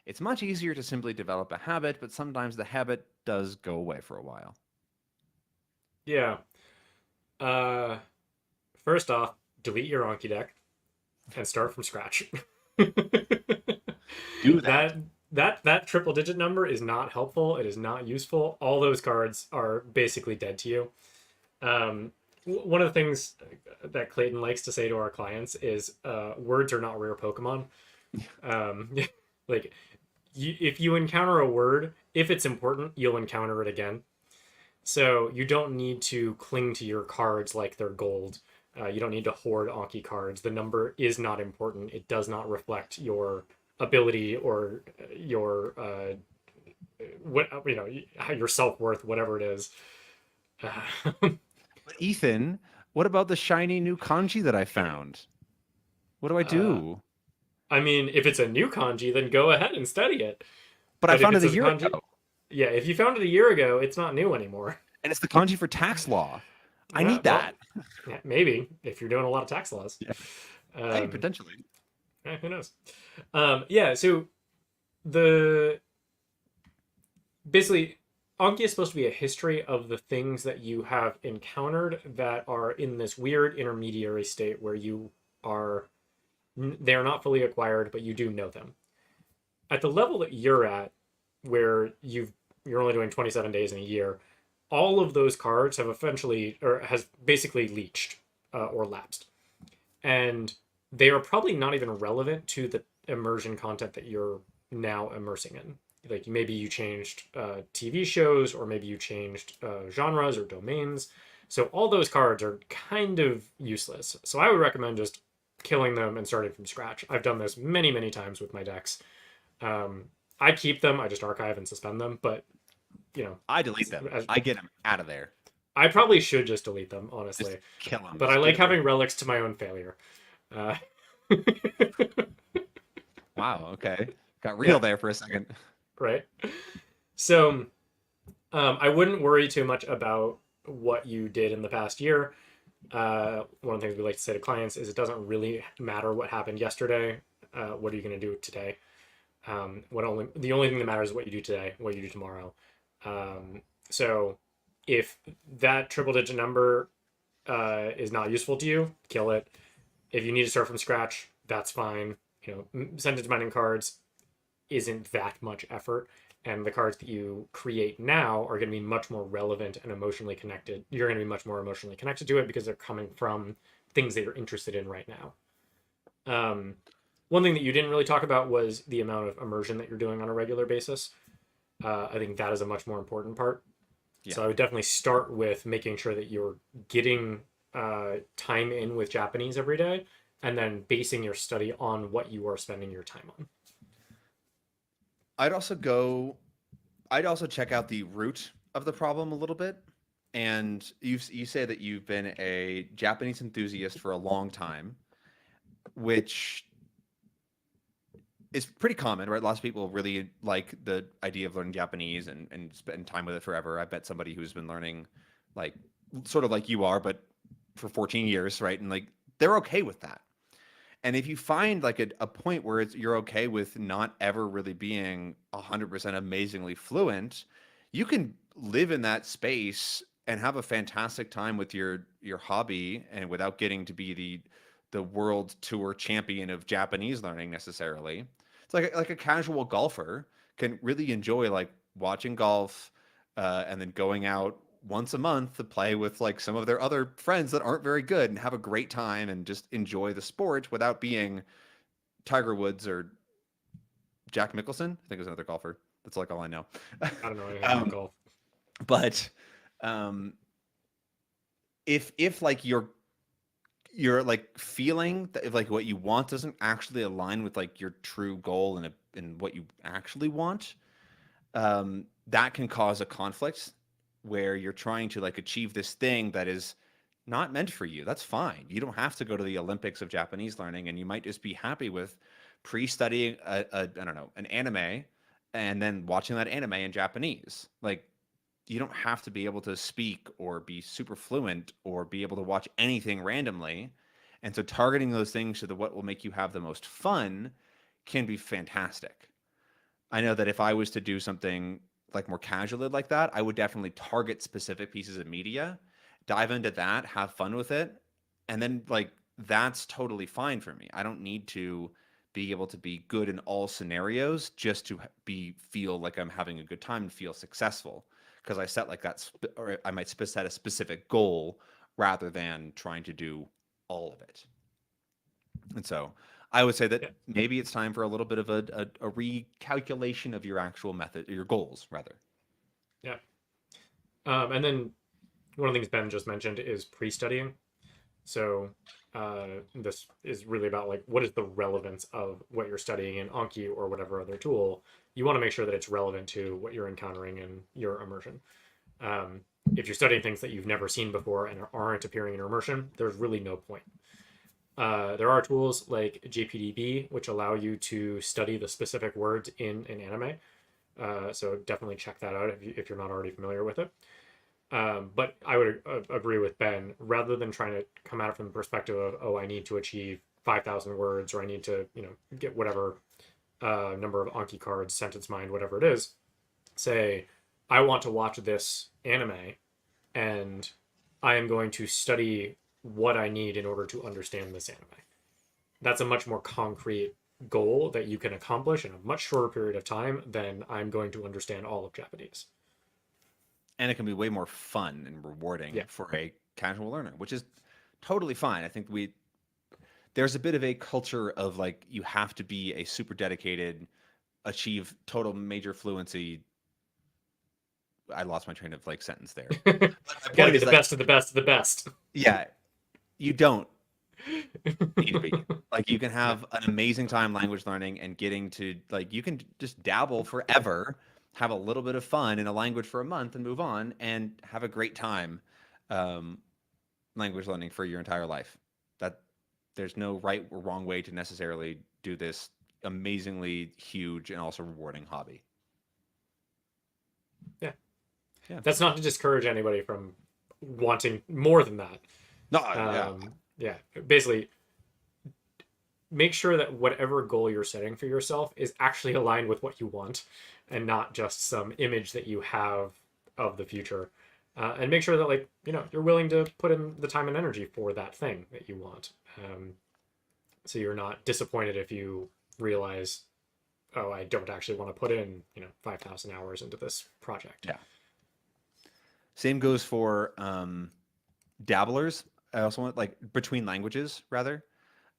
It's much easier to simply develop a habit, but sometimes the habit does go away for a while. Yeah. Uh, First off, delete your Anki deck and start from scratch. Do that. That triple digit number is not helpful. It is not useful. All those cards are basically dead to you. One of the things that Clayton likes to say to our clients is words are not rare Pokemon. Um, like if you encounter a word, if it's important, you'll encounter it again. So you don't need to cling to your cards like they're gold. You don't need to hoard Anki cards. The number is not important. It does not reflect your ability or your what your self-worth, whatever it is. But Ethan, what about the shiny new kanji that I found? What do I uh, do? I mean, if it's a new kanji, then go ahead and study it. But I But if found it it's a a year kanji, ago, yeah, if you found it a year ago, it's not new anymore. and it's the kanji for tax law. I Yeah, need well, that. yeah, maybe if you're doing a lot of tax laws. Yeah. Hey, Um, potentially. who knows? Yeah, so the basically Anki is supposed to be a history of the things that you have encountered that are in this weird intermediary state where you are they are not fully acquired, but you do know them. At the level that you're at, where you're only doing 27 days in a year, all of those cards have eventually or has basically leached or lapsed, and they are probably not even relevant to the immersion content that you're now immersing in. Like maybe you changed TV shows, or maybe you changed genres or domains. So all those cards are kind of useless. So I would recommend just killing them and starting from scratch. I've done this many, many times with my decks. Um, I keep them. I just archive and suspend them. But you know, I delete them. as, I get them out of there. I probably should just delete them, Just honestly. kill them. But I Just get like it rid having of. relics to my own failure. Uh, Wow. Okay. Got yeah, real there for a second. right. So I wouldn't worry too much about what you did in the past year. One of the things we like to say to clients is it doesn't really matter what happened yesterday. What are you going to do today? The only thing that matters is what you do today, what you do tomorrow. So if that triple digit number is not useful to you, kill it. If you need to start from scratch, that's fine. Sentence mining cards isn't that much effort, and the cards that you create now are going to be much more relevant and emotionally connected. You're going to be much more emotionally connected to it because they're coming from things that you're interested in right now. One thing that you didn't really talk about was the amount of immersion that you're doing on a regular basis. I think that is a much more important part. Yeah. So I would definitely start with making sure that you're getting time in with Japanese every day, and then basing your study on what you are spending your time on. I'd also check out the root of the problem a little bit. And you say that you've been a Japanese enthusiast for a long time, which is pretty common, right? Lots of people really like the idea of learning Japanese and spend time with it forever. I bet somebody who's been learning like sort of like you are, but for 14 years, right? And like they're okay with that. And if you find like a point where you're okay with not ever really being 100% amazingly fluent, you can live in that space and have a fantastic time with your hobby, and without getting to be the world tour champion of Japanese learning necessarily. It's like a casual golfer can really enjoy like watching golf, and then going out once a month to play with like some of their other friends that aren't very good and have a great time and just enjoy the sport without being Tiger Woods or Jack Mickelson. I think is another golfer. That's like all I know. I don't know anything about golf. But um, if like you're like feeling that if like what you want doesn't actually align with like your true goal and what you actually want, that can cause a conflict where you're trying to like achieve this thing that is not meant for you. That's fine. You don't have to go to the Olympics of Japanese learning, and you might just be happy with pre-studying I don't know, an anime and then watching that anime in Japanese. Like you don't have to be able to speak or be super fluent or be able to watch anything randomly. And so targeting those things to the what will make you have the most fun can be fantastic. I know that if I was to do something like more casually like that, I would definitely target specific pieces of media, dive into that, have fun with it, and then like that's totally fine for me. I don't need to be able to be good in all scenarios just to feel like I'm having a good time and feel successful because I set like that or I might set a specific goal rather than trying to do all of it. And so I would say that Yeah. maybe it's time for a little bit of a recalculation of your actual method, your goals, rather. Yeah. And then one of the things Ben just mentioned is pre-studying. So this is really about like what is the relevance of what you're studying in Anki or whatever other tool. You want to make sure that it's relevant to what you're encountering in your immersion. If you're studying things that you've never seen before and aren't appearing in your immersion, there's really no point. There are tools like JPDB which allow you to study the specific words in an anime. So definitely check that out if you're not already familiar with it. But I would agree with Ben. Rather than trying to come at it from the perspective of, oh, I need to achieve 5,000 words, or I need to, get whatever number of Anki cards, sentence mind, whatever it is, say, I want to watch this anime, and I am going to study what I need in order to understand this anime. That's a much more concrete goal that you can accomplish in a much shorter period of time than I'm going to understand all of Japanese. And it can be way more fun and rewarding for a casual learner, which is totally fine. I think there's a bit of a culture of like you have to be a super dedicated, achieve total major fluency. I lost my train of like sentence there. Gotta be the best of the best of the best. Yeah, you don't need to be. Like you can have an amazing time language learning and getting to like you can just dabble forever, have a little bit of fun in a language for a month and move on and have a great time language learning for your entire life. That there's no right or wrong way to necessarily do this amazingly huge and also rewarding hobby. Yeah. Yeah. That's not to discourage anybody from wanting more than that. No, yeah. Basically, make sure that whatever goal you're setting for yourself is actually aligned with what you want and not just some image that you have of the future. and make sure that like you're willing to put in the time and energy for that thing that you want. So you're not disappointed if you realize, oh, I don't actually want to put in 5,000 hours into this project. Yeah. Same goes for dabblers. I also want like between languages rather.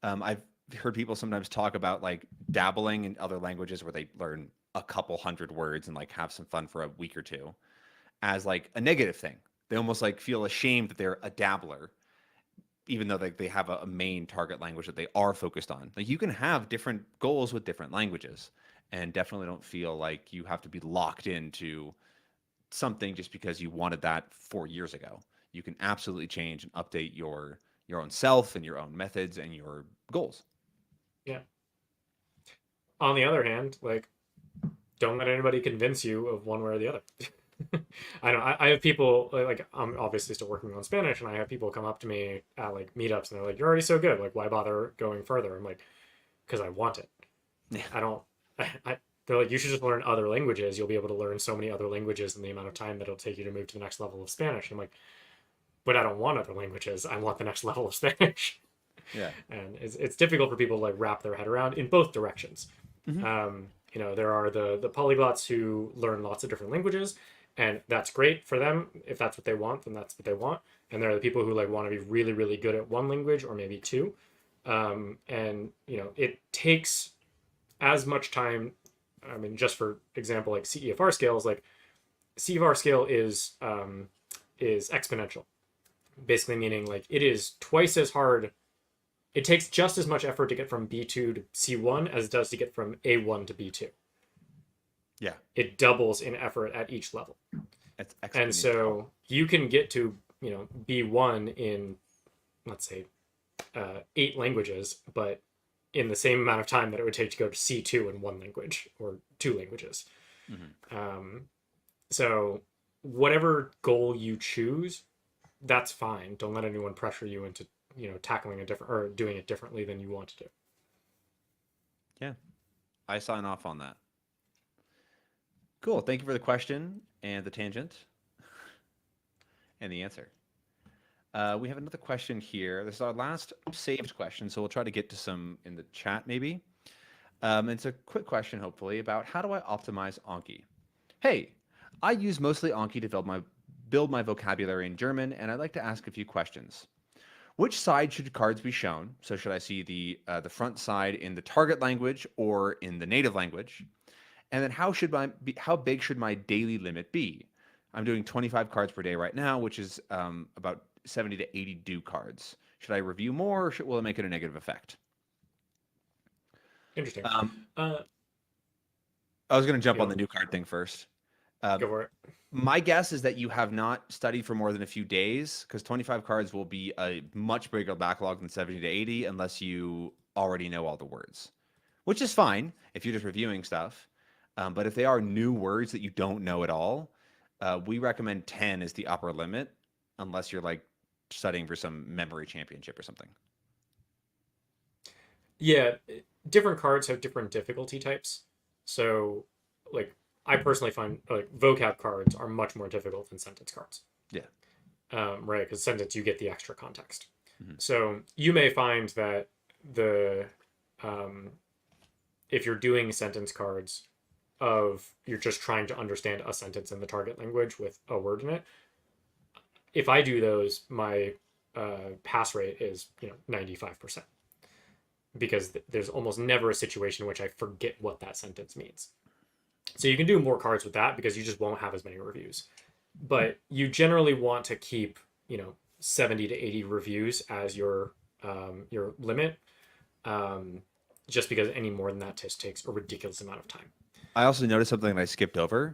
I've heard people sometimes talk about like dabbling in other languages where they learn a couple hundred words and like have some fun for a week or two as like a negative thing. They almost like feel ashamed that they're a dabbler, even though they have a main target language that they are focused on. Like you can have different goals with different languages and definitely don't feel like you have to be locked into something just because you wanted that 4 years ago. You can absolutely change and update your own self and your own methods and your goals. Yeah. On the other hand, like, don't let anybody convince you of one way or the other. I know I have people like I'm obviously still working on Spanish, and I have people come up to me at like meetups, and they're like, "You're already so good. Like, why bother going further?" I'm like, "Because I want it. Yeah. I don't." They're like, "You should just learn other languages. You'll be able to learn so many other languages in the amount of time that it'll take you to move to the next level of Spanish." And I'm like, "But I don't want other languages. I want the next level of Spanish." Yeah. And it's difficult for people to like wrap their head around in both directions. Mm-hmm. There are the polyglots who learn lots of different languages, and that's great for them. If that's what they want, then that's what they want. And there are the people who like want to be really, really good at one language or maybe two. And it takes as much time. I mean, just for example, like CEFR scales, like CEFR scale is exponential, basically meaning like it is twice as hard. It takes just as much effort to get from B2 to C1 as it does to get from A1 to B2. Yeah. It doubles in effort at each level. It's And so you can get to, B1 in, let's say, 8 languages, but in the same amount of time that it would take to go to C2 in one language or 2 languages. Mm-hmm. So whatever goal you choose, that's fine. Don't let anyone pressure you into tackling a different or doing it differently than you want to do. Yeah, I sign off on that. Cool. Thank you for the question and the tangent and the answer. We have another question here. This is our last saved question, so we'll try to get to some in the chat maybe. It's a quick question, hopefully, about how do I optimize Anki? Hey, I use mostly Anki to build my vocabulary in German, and I'd like to ask a few questions. Which side should cards be shown? So should I see the front side in the target language or in the native language? And then how big should my daily limit be? I'm doing 25 cards per day right now, which is about 70 to 80 due cards. Should I review more, or will it make it a negative effect? Interesting. I was going to jump on the new card thing first. Go for it. My guess is that you have not studied for more than a few days, because 25 cards will be a much bigger backlog than 70 to 80 unless you already know all the words, which is fine if you're just reviewing stuff. But if they are new words that you don't know at all, we recommend 10 as the upper limit, unless you're like studying for some memory championship or something. Yeah, different cards have different difficulty types. So, like, I personally find like vocab cards are much more difficult than sentence cards. Yeah. Right, because sentence you get the extra context. Mm-hmm. So you may find that if you're doing sentence cards you're just trying to understand a sentence in the target language with a word in it. If I do those, my pass rate is 95%, because there's almost never a situation in which I forget what that sentence means. So you can do more cards with that because you just won't have as many reviews. But you generally want to keep 70 to 80 reviews as your limit, just because any more than that just takes a ridiculous amount of time. I also noticed something that I skipped over.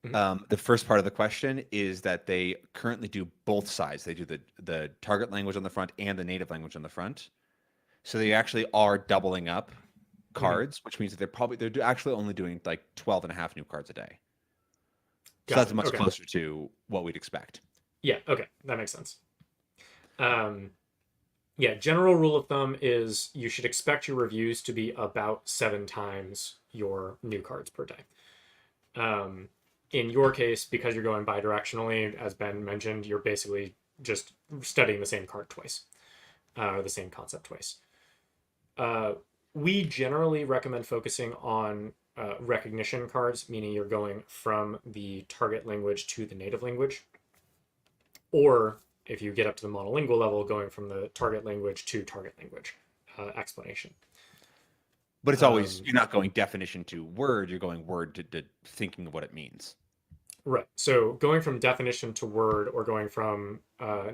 Mm-hmm. The first part of the question is that they currently do both sides. They do the target language on the front and the native language on the front. So they actually are doubling up cards, which means that they're actually only doing like 12 and a half new cards a day. So that's much closer to what we'd expect. Yeah, okay. That makes sense. Yeah, general rule of thumb is you should expect your reviews to be about 7 times your new cards per day. in your case, because you're going bidirectionally, as Ben mentioned, you're basically just studying the same card twice, or the same concept twice. We generally recommend focusing on recognition cards, meaning you're going from the target language to the native language. Or if you get up to the monolingual level, going from the target language to target language explanation. But it's always, you're not going definition to word, you're going word to thinking of what it means. Right. So going from definition to word, or going from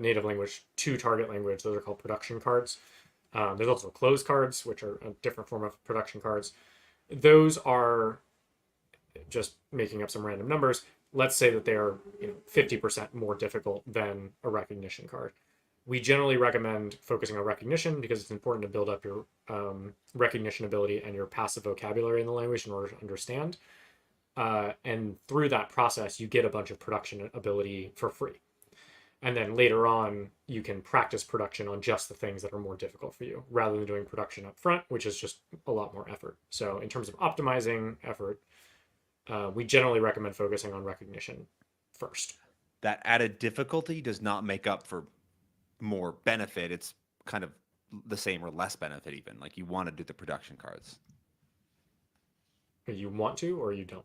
native language to target language, those are called production cards. There's also close cards, which are a different form of production cards. Those are, just making up some random numbers, let's say that they are 50% more difficult than a recognition card. We generally recommend focusing on recognition because it's important to build up your recognition ability and your passive vocabulary in the language in order to understand. And through that process, you get a bunch of production ability for free. And then later on, you can practice production on just the things that are more difficult for you, rather than doing production up front, which is just a lot more effort. So in terms of optimizing effort, we generally recommend focusing on recognition first. That added difficulty does not make up for more benefit. It's kind of the same or less benefit even. Like, you want to do the production cards. You want to, or you don't?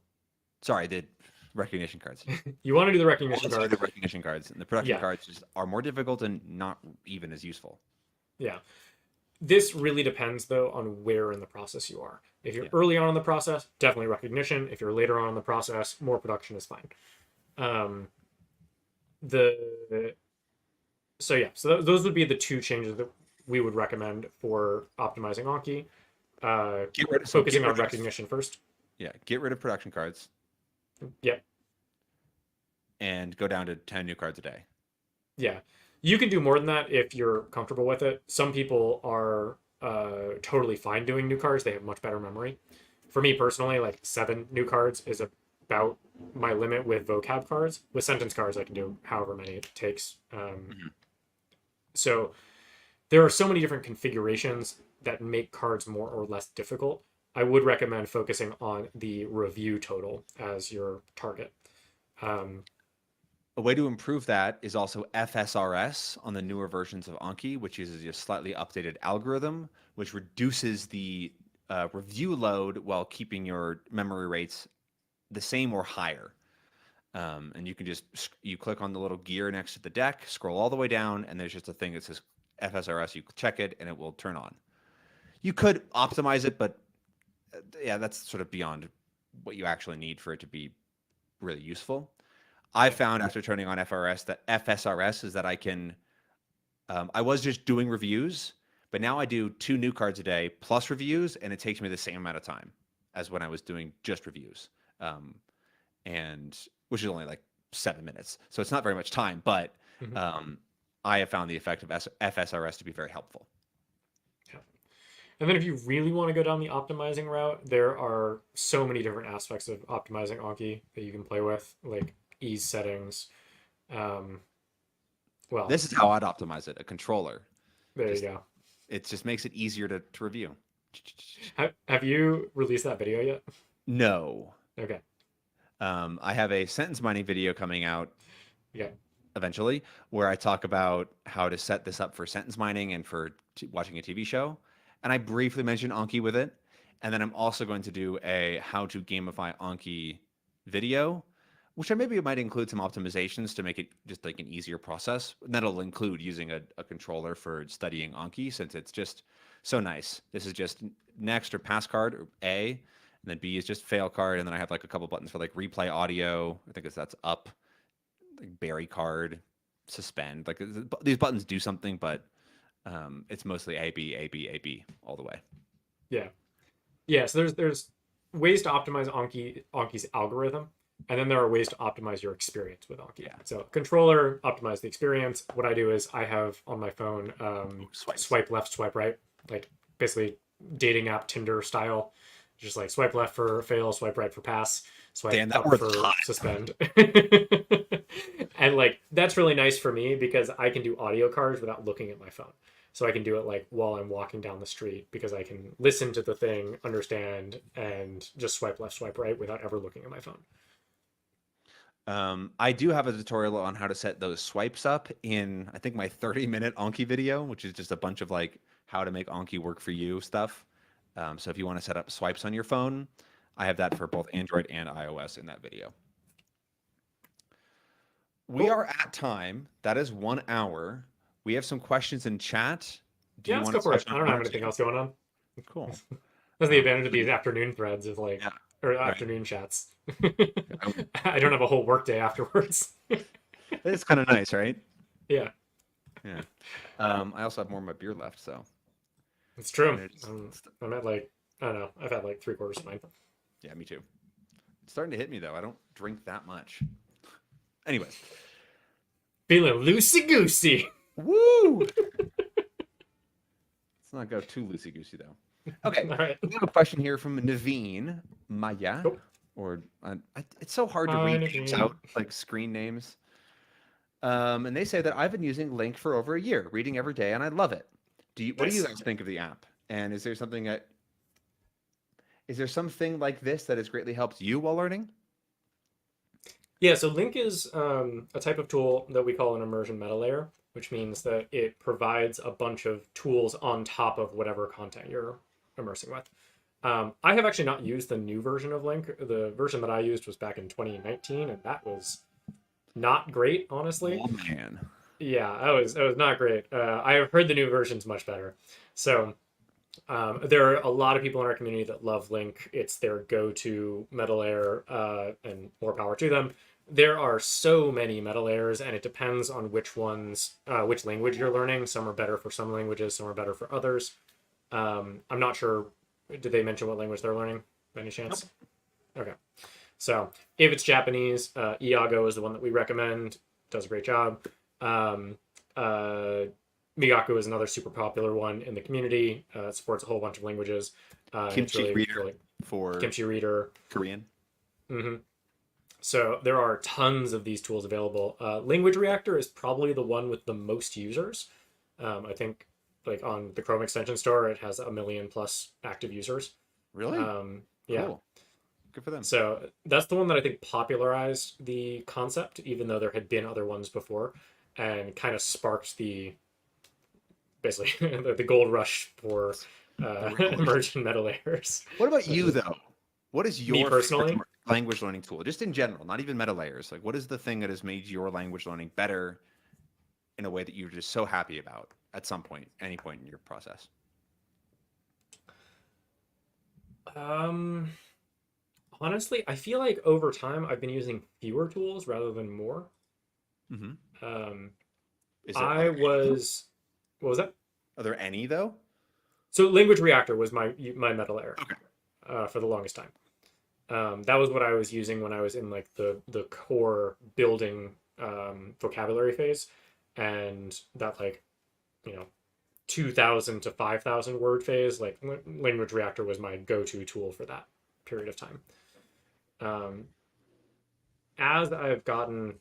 Sorry, I did recognition cards. You want to do the recognition Also card. the recognition cards, and the production Yeah. cards just are more difficult and not even as useful. Yeah. This really depends, though, on where in the process you are. If you're Yeah. early on in the process, definitely recognition. If you're later on in the process, more production is fine. So those would be the two changes that we would recommend for optimizing Anki. Focusing on recognition first. Yeah, get rid of production cards Yep. and go down to 10 new cards a day. Yeah. You can do more than that if you're comfortable with it. Some people are totally fine doing new cards. They have much better memory. For me personally, like 7 new cards is about my limit with vocab cards. With sentence cards, I can do however many it takes. So there are so many different configurations that make cards more or less difficult. I would recommend focusing on the review total as your target. A way to improve that is also FSRS on the newer versions of Anki, which uses a slightly updated algorithm, which reduces the review load while keeping your memory rates the same or higher. And you can you click on the little gear next to the deck, scroll all the way down, and there's just a thing that says FSRS. You check it, and it will turn on. You could optimize it, but yeah, that's sort of beyond what you actually need for it to be really useful. I found after turning on FSRS is that I can, I was just doing reviews, but now I do 2 new cards a day plus reviews, and it takes me the same amount of time as when I was doing just reviews. And which is only like 7 minutes. So it's not very much time, but I have found the effect of FSRS to be very helpful. Yeah. And then if you really want to go down the optimizing route, there are so many different aspects of optimizing Anki that you can play with, like ease settings. Well, this is how I'd optimize it, a controller. There you go. It just makes it easier to review. Have you released that video yet? No. Okay. I have a sentence mining video coming out eventually where I talk about how to set this up for sentence mining and for watching a TV show. And I briefly mentioned Anki with it. And then I'm also going to do a how to gamify Anki video, which I maybe might include some optimizations to make it just like an easier process. And that'll include using a controller for studying Anki, since it's just so nice. This is just next or pass card, or A, and then B is just fail card. And then I have like a couple buttons for like replay audio. I think that's up, like bury card, suspend. Like these buttons do something, but it's mostly A, B, A, B, A, B all the way. Yeah. Yeah. So there's ways to optimize Anki's algorithm. And then there are ways to optimize your experience with Anki. Yeah. So controller, optimize the experience. What I do is I have on my phone swipe left, swipe right, like basically dating app Tinder style. Just like swipe left for fail, swipe right for pass, swipe up for suspend. And like that's really nice for me because I can do audio cards without looking at my phone. So I can do it like while I'm walking down the street because I can listen to the thing, understand, and just swipe left, swipe right without ever looking at my phone. I do have a tutorial on how to set those swipes up in, I think, my 30-minute Anki video, which is just a bunch of like how to make Anki work for you stuff. So if you want to set up swipes on your phone, I have that for both Android and iOS in that video. We Cool. are at time. That is 1 hour. We have some questions in chat. Do Yeah, you let's want go to for it. touch I on don't one have or anything two? else going on. Cool. That's the advantage of Let these me- afternoon threads is like, yeah. or Right. afternoon chats. I- I don't have a whole workday afterwards. It's kind of nice, right? Yeah, Yeah. I also have more of my beer left, so it's true. maybe just- I'm at like, I don't know, I've had like 3/4 of mine. yeah, me too. It's starting to hit me though. I don't drink that much. Anyways, Feeling loosey goosey. woo! Let's not go too loosey goosey though. Okay, All right. we have a question here from Naveen Maya, Cool. or it's so hard to Hi, read names Naveen. out, like screen names. And they say that I've been using Link for over a year, reading every day, and I love it. What do you Nice. guys think of the app? And is there something like this that has greatly helped you while learning? Yeah, so Link is a type of tool that we call an immersion meta layer, which means that it provides a bunch of tools on top of whatever content you're immersing with. I have actually not used the new version of Link. The version that I used was back in 2019, and that was not great, honestly. Oh man. Yeah, it was not great. I have heard the new version's much better. So there are a lot of people in our community that love Link. It's their go-to meta layer, and more power to them. There are so many meta layers, and it depends on which ones, which language you're learning. Some are better for some languages, some are better for others. I'm not sure. Did they mention what language they're learning by any chance? Nope. Okay. So if it's Japanese, Iago is the one that we recommend. Does a great job. Migaku is another super popular one in the community. It supports a whole bunch of languages. Kimchi Reader for Kimchi Reader. Korean. Mm-hmm. So there are tons of these tools available. Language Reactor is probably the one with the most users. I think like on the Chrome extension store, it has 1 million+ active users. Really? Yeah. Cool. Good for them. So that's the one that I think popularized the concept, even though there had been other ones before, and kind of sparked the basically the gold rush for immersion meta layers. What about you though? What is your personally? favorite language learning tool? Just in general, not even meta layers. Like, what is the thing that has made your language learning better in a way that you're just so happy about at some point, any point in your process? Honestly, I feel like over time I've been using fewer tools rather than more. Mm-hmm. What was that? Are there any though? So Language Reactor was my meta layer. Okay. For the longest time. That was what I was using when I was in like the core building vocabulary phase, and that like 2,000 to 5,000 word phase. Like Language Reactor was my go-to tool for that period of time. As I've gotten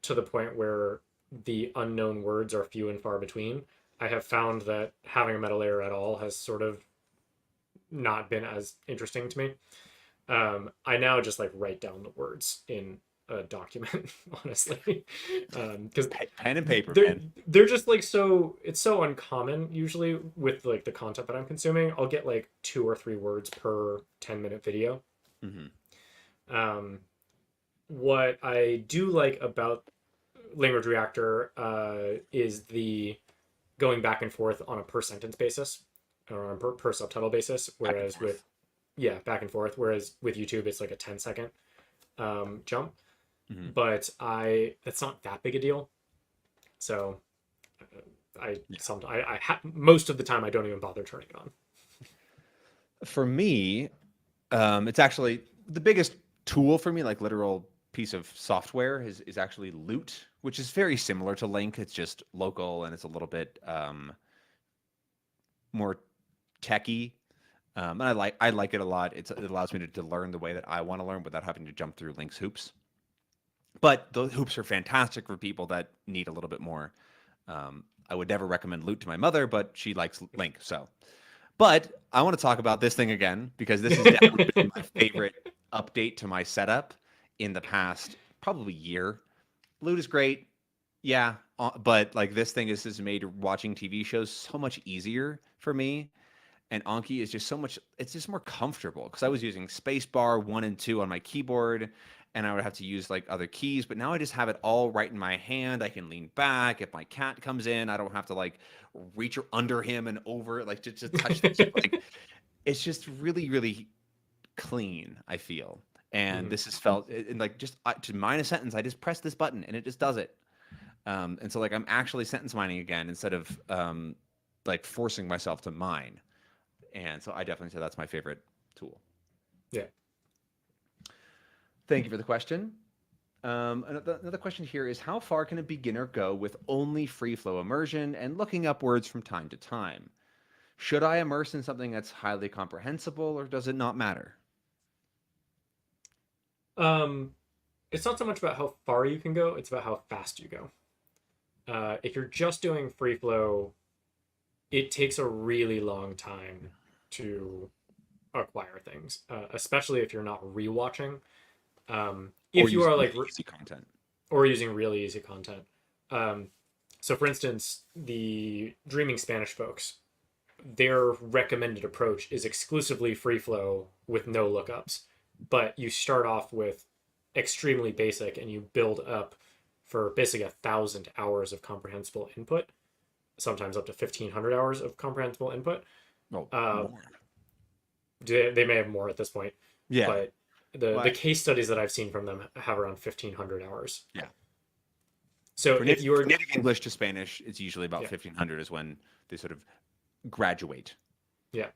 to the point where the unknown words are few and far between, I have found that having a meta layer at all has sort of not been as interesting to me. I now just like write down the words in a document, honestly, because pen and paper, man. They're just like it's so uncommon usually with like the content that I'm consuming. I'll get like 2 or 3 words per 10-minute video. Mm-hmm. What I do like about Language Reactor is the going back and forth on a per sentence basis or on a per subtitle basis, whereas back and forth, whereas with YouTube it's like a 10-second jump. Mm-hmm. But it's not that big a deal. So most of the time I don't even bother turning it on. For me, it's actually the biggest tool for me, like literal piece of software is actually Loot, which is very similar to Link. It's just local and it's a little bit more techy. And I like it a lot. It allows me to learn the way that I want to learn without having to jump through Link's hoops. But those hoops are fantastic for people that need a little bit more. I would never recommend Loot to my mother, but she likes Link. So, but I want to talk about this thing again because this has definitely been my favorite update to my setup. in the past probably year. Loot is great, yeah, but like this thing is just made watching TV shows so much easier for me. And Anki is just so much, it's just more comfortable because I was using spacebar 1 and 2 on my keyboard and I would have to use like other keys, but now I just have it all right in my hand. I can lean back. If my cat comes in, I don't have to like reach under him and over, like just to touch the key. Like it's just really, really clean, I feel. And Mhm. this is felt and like just to mine a sentence, I just press this button and it just does it. And so like I'm actually sentence mining again instead of like forcing myself to mine. And so I definitely say that's my favorite tool. Yeah. Thank you for the question. Another question here is how far can a beginner go with only free flow immersion and looking up words from time to time? Should I immerse in something that's highly comprehensible or does it not matter? Um, it's not so much about how far you can go; it's about how fast you go. If you're just doing free flow, it takes a really long time to acquire things, especially if you're not rewatching. Or If you use are like, really easy content. or using really easy content. Um, so, for instance, the Dreaming Spanish folks, their recommended approach is exclusively free flow with no lookups. But you start off with extremely basic and you build up for basically 1,000 hours of comprehensible input, sometimes up to 1,500 hours of comprehensible input. Oh, Uh, more. they may have more at this point, Yeah. but the Well, case studies that I've seen from them have around 1,500 hours. yeah. So For if native, you're, for native English to Spanish, it's usually about yeah, 1500 is when they sort of graduate. yeah.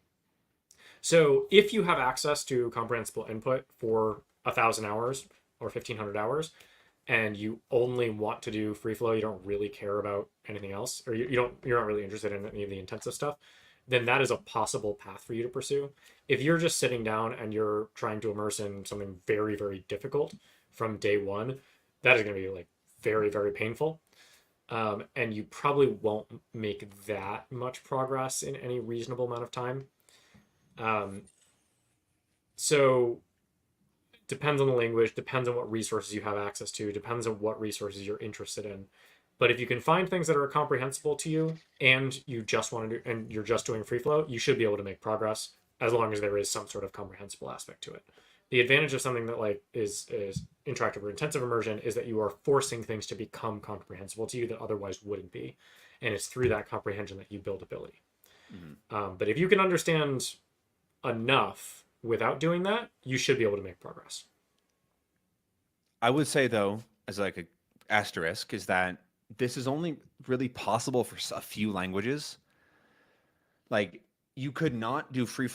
So if you have access to comprehensible input for 1,000 hours or 1,500 hours, and you only want to do free flow, you don't really care about anything else, or you're not really interested in any of the intensive stuff, then that is a possible path for you to pursue. If you're just sitting down and you're trying to immerse in something very, very difficult from day one, that is going to be like very, very painful. And you probably won't make that much progress in any reasonable amount of time. Um, so depends on the language, depends on what resources you have access to, depends on what resources you're interested in. But if you can find things that are comprehensible to you and you just want to do and you're just doing free flow, you should be able to make progress as long as there is some sort of comprehensible aspect to it. The advantage of something that like is interactive or intensive immersion is that you are forcing things to become comprehensible to you that otherwise wouldn't be. And it's through that comprehension that you build ability. Mhm. But if you can understand enough without doing that, you should be able to make progress. I would say though, as like a asterisk, is that this is only really possible for a few languages. Like you could not do free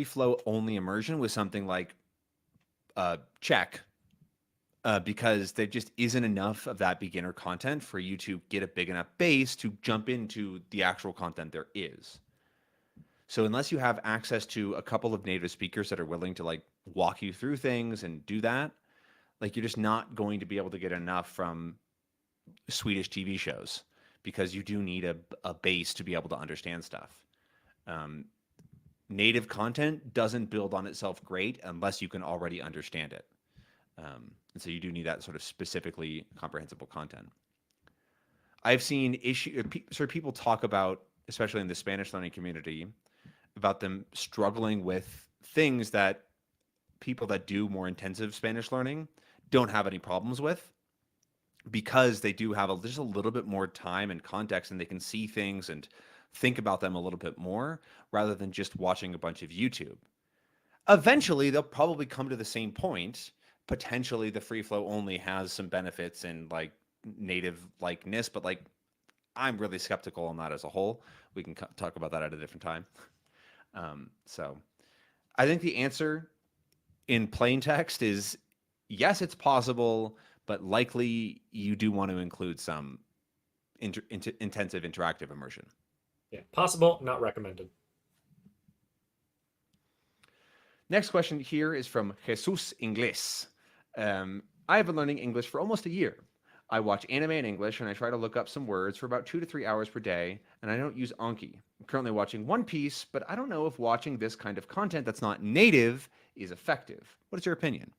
flow only immersion with something like Czech because there just isn't enough of that beginner content for you to get a big enough base to jump into the actual content there is. So unless you have access to a couple of native speakers that are willing to like walk you through things and do that, like you're just not going to be able to get enough from Swedish TV shows because you do need a base to be able to understand stuff. Um, Native content doesn't build on itself great unless you can already understand it. And so you do need that sort of specifically comprehensible content. I've seen sort of people talk about, especially in the Spanish learning community, about them struggling with things that people that do more intensive Spanish learning don't have any problems with because they do have just a little bit more time and context and they can see things and think about them a little bit more rather than just watching a bunch of YouTube. Eventually, they'll probably come to the same point. Potentially, the free flow only has some benefits and like native likeness, but like I'm really skeptical on that as a whole. We can talk about that at a different time. So I think the answer in plain text is yes, it's possible, but likely you do want to include some intensive interactive immersion. Yeah, possible, not recommended. Next question here is from Jesus Ingles. I have been learning English for almost a year. I watch anime in English and I try to look up some words for about 2 to 3 hours per day, and I don't use Anki. I'm currently watching One Piece, but I don't know if watching this kind of content that's not native is effective. What is your opinion?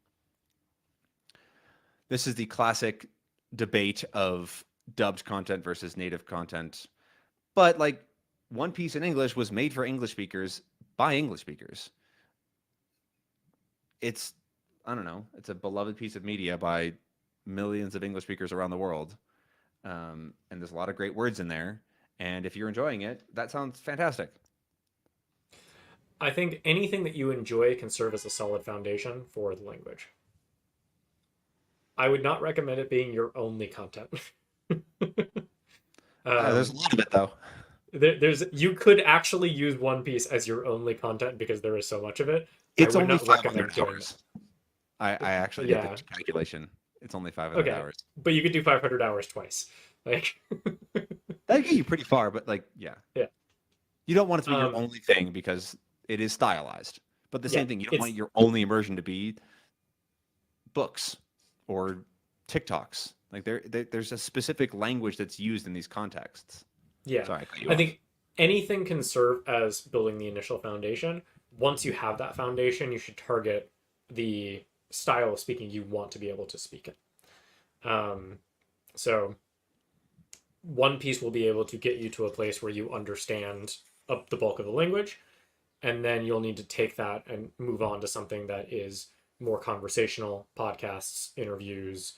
This is the classic debate of dubbed content versus native content. But like One Piece in English was made for English speakers by English speakers. It's, I don't know, it's a beloved piece of media by millions of English speakers around the world. And there's a lot of great words in there. And if you're enjoying it, that sounds fantastic. I think anything that you enjoy can serve as a solid foundation for the language. I would not recommend it being your only content. There's um, a lot of it though. there's you could actually use One Piece as your only content because there is so much of it. I It's would only not recommend 500 doing that. hours. I actually did the Yeah. calculation. It's only 500 Okay. hours. But you could do 500 hours twice. Like, That'd get you pretty far, but like, yeah. yeah. You don't want it to be your Um, only thing because it is stylized. But the yeah. same thing, you don't It's want your only immersion to be books or TikToks. Like there's a specific language that's used in these contexts. yeah. Sorry, I cut you I off. think anything can serve as building the initial foundation. Once you have that foundation, you should target the style of speaking you want to be able to speak it. So One Piece will be able to get you to a place where you understand the bulk of the language, and then you'll need to take that and move on to something that is more conversational, podcasts, interviews,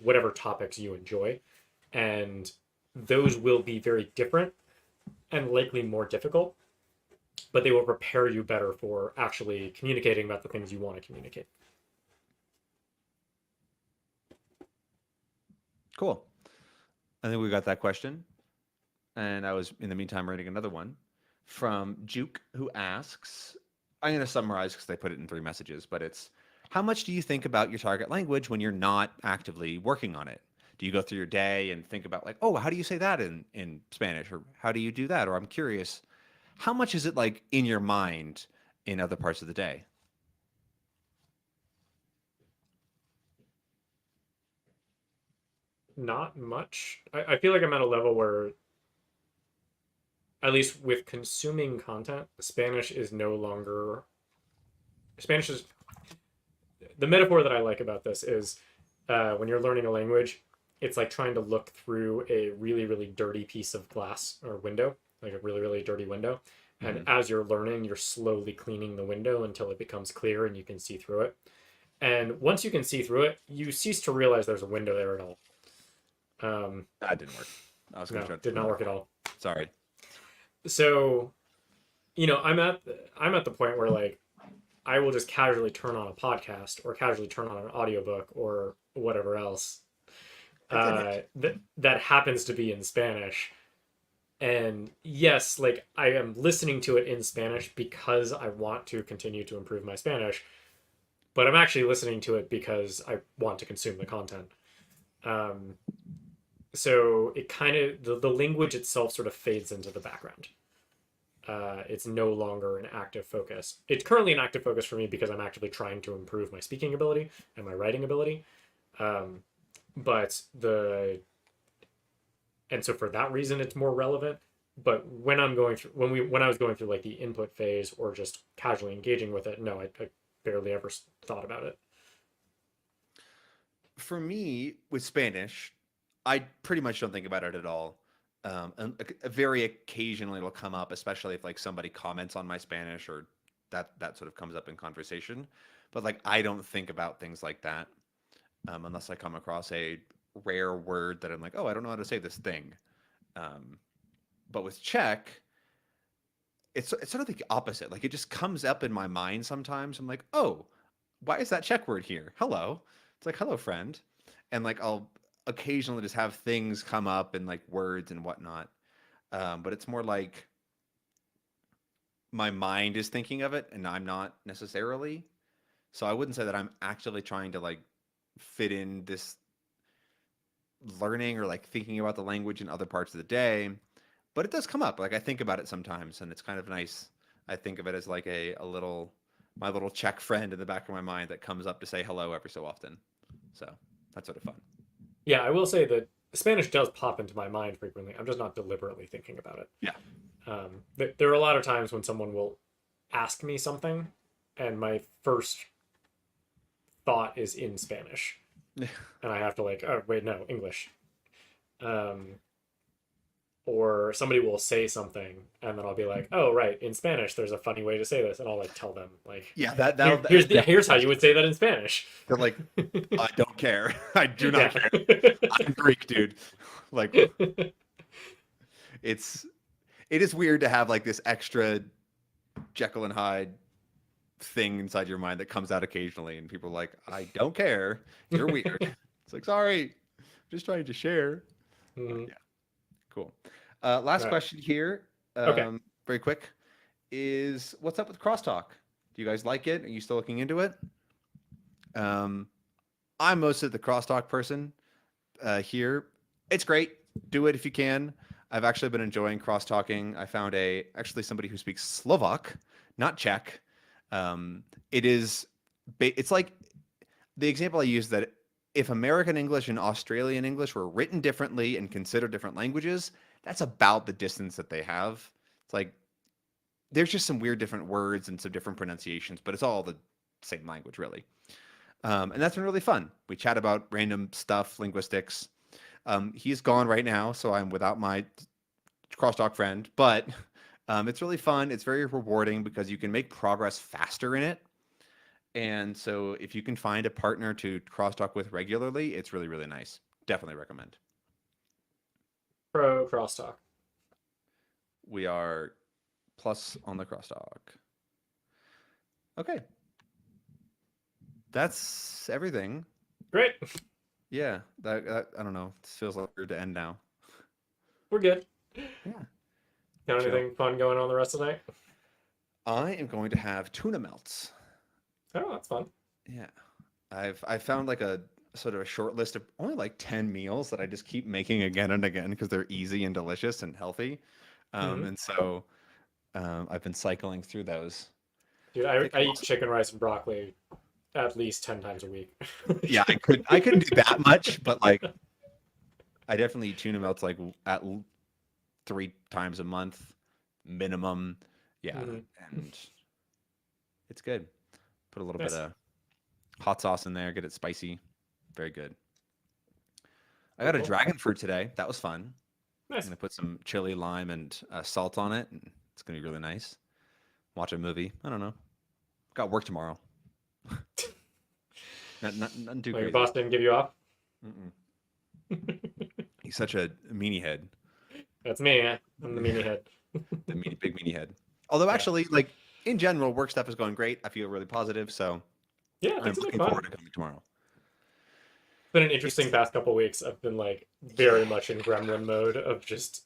whatever topics you enjoy, and those will be very different and likely more difficult, but they will prepare you better for actually communicating about the things you want to communicate. Cool. I think we got that question. And I was, in the meantime, writing another one from Juke, who asks, I'm going to summarize because they put it in 3 messages, but it's, how much do you think about your target language when you're not actively working on it? Do you go through your day and think about like, oh, how do you say that in Spanish? Or how do you do that? Or I'm curious, how much is it like in your mind in other parts of the day? Not much. I feel like I'm at a level where, at least with consuming content, Spanish is no longer. Spanish is. The metaphor that I like about this is when you're learning a language, it's like trying to look through a really, really dirty piece of glass or window, like a really, really dirty window. And Mm-hmm. as you're learning, you're slowly cleaning the window until it becomes clear and you can see through it. And once you can see through it, you cease to realize there's a window there at all. That didn't work. I was going No, to try to did not work at all. Sorry. So, I'm at the point where like I will just casually turn on a podcast or casually turn on an audiobook or whatever else that happens to be in Spanish. And yes, like I am listening to it in Spanish because I want to continue to improve my Spanish, but I'm actually listening to it because I want to consume the content. Um, so it kind of the language itself sort of fades into the background. It's no longer an active focus. It's currently an active focus for me because I'm actively trying to improve my speaking ability and my writing ability. Um, but the and so for that reason, it's more relevant. But when I'm going through when I was going through like the input phase or just casually engaging with it, no, I barely ever thought about it. For me, with Spanish, I pretty much don't think about it at all. And very occasionally it'll come up, especially if like somebody comments on my Spanish or that sort of comes up in conversation. But like I don't think about things like that unless I come across a rare word that I'm like, oh, I don't know how to say this thing. Um, but with Czech, it's sort of the opposite. Like it just comes up in my mind sometimes. I'm like, oh, why is that Czech word here? Hello. It's like, hello, friend. And like I'll occasionally just have things come up and like words and whatnot. But it's more like my mind is thinking of it and I'm not necessarily. So I wouldn't say that I'm actively trying to like fit in this learning or like thinking about the language in other parts of the day. But it does come up. Like I think about it sometimes and it's kind of nice. I think of it as like a little my little Czech friend in the back of my mind that comes up to say hello every so often. So that's sort of fun. Yeah, I will say that Spanish does pop into my mind frequently. I'm just not deliberately thinking about it. Yeah. There are a lot of times when someone will ask me something, and my first thought is in Spanish, and I have to like, oh wait, no, English. Or somebody will say something, and then I'll be like, oh right, in Spanish, there's a funny way to say this, and I'll like tell them like, Yeah, here's how you would say that in Spanish. they're like, I don't care. I do not Yeah. care. I'm Greek, dude. Like, it is weird to have like this extra Jekyll and Hyde thing inside your mind that comes out occasionally, and people are like, I don't care. You're weird. It's like, sorry, I'm just trying to share. Mhm. Yeah, cool. Last Right. question here, Okay. very quick, is what's up with crosstalk? Do you guys like it? Are you still looking into it? I'm mostly the crosstalk person here. It's great. Do it if you can. I've actually been enjoying cross-talking. I found actually somebody who speaks Slovak, not Czech. It's like the example I use that if American English and Australian English were written differently and considered different languages, that's about the distance that they have. It's like there's just some weird different words and some different pronunciations, but it's all the same language, really. And that's been really fun. We chat about random stuff, linguistics. He's gone right now, so I'm without my crosstalk friend, but it's really fun. It's very rewarding because you can make progress faster in it. And so if you can find a partner to crosstalk with regularly, it's really, really nice. Definitely recommend. Pro crosstalk. We are plus on the crosstalk. Okay. That's everything. Great. Yeah, that I don't know. This feels like weird to end now. We're good. Yeah. Got Chill. anything fun going on the rest of the night? I am going to have tuna melts. Oh, that's fun. Yeah. I found like a sort of a short list of only like 10 meals that I just keep making again and again because they're easy and delicious and healthy. Hmm. And so I've been cycling through those. Dude, I think I I'm eat also, chicken, rice, and broccoli at least 10 times a week. yeah, I couldn't do that much, but like I definitely eat tuna melts like 3 times a month minimum. Yeah, Hmm. and it's good. Put a little bit Nice. of hot sauce in there, get it spicy. Very good. I Cool, got a cool. dragon fruit today. That was fun. I'm Nice. gonna put some chili, lime, and salt on it, and it's gonna be really nice. Watch a movie. I don't know. Got work tomorrow. Nothing too Well, your crazy. boss didn't give you off? Mm-mm. He's such a meanie head. That's me. I'm the meanie head. Big meanie head. Although Yeah. actually, like in general, work stuff is going great. I feel really positive, so Yeah, I'm things have been looking fun. forward to coming tomorrow. It's been an It's interesting past couple weeks. I've been like very much in gremlin mode of just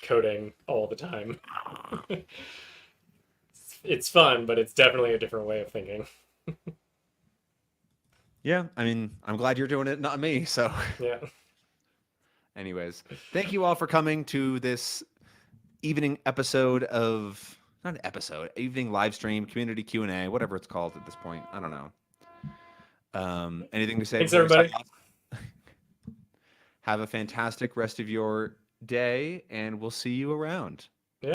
coding all the time. It's fun, but it's definitely a different way of thinking. yeah. I mean, I'm glad you're doing it, not me. So, Yeah. anyways, thank you all for coming to this evening episode of not an episode, evening live stream, community Q&A, whatever it's called at this point. I don't know. Anything to say Thanks, before we sign everybody. off? Have a fantastic rest of your day, and we'll see you around.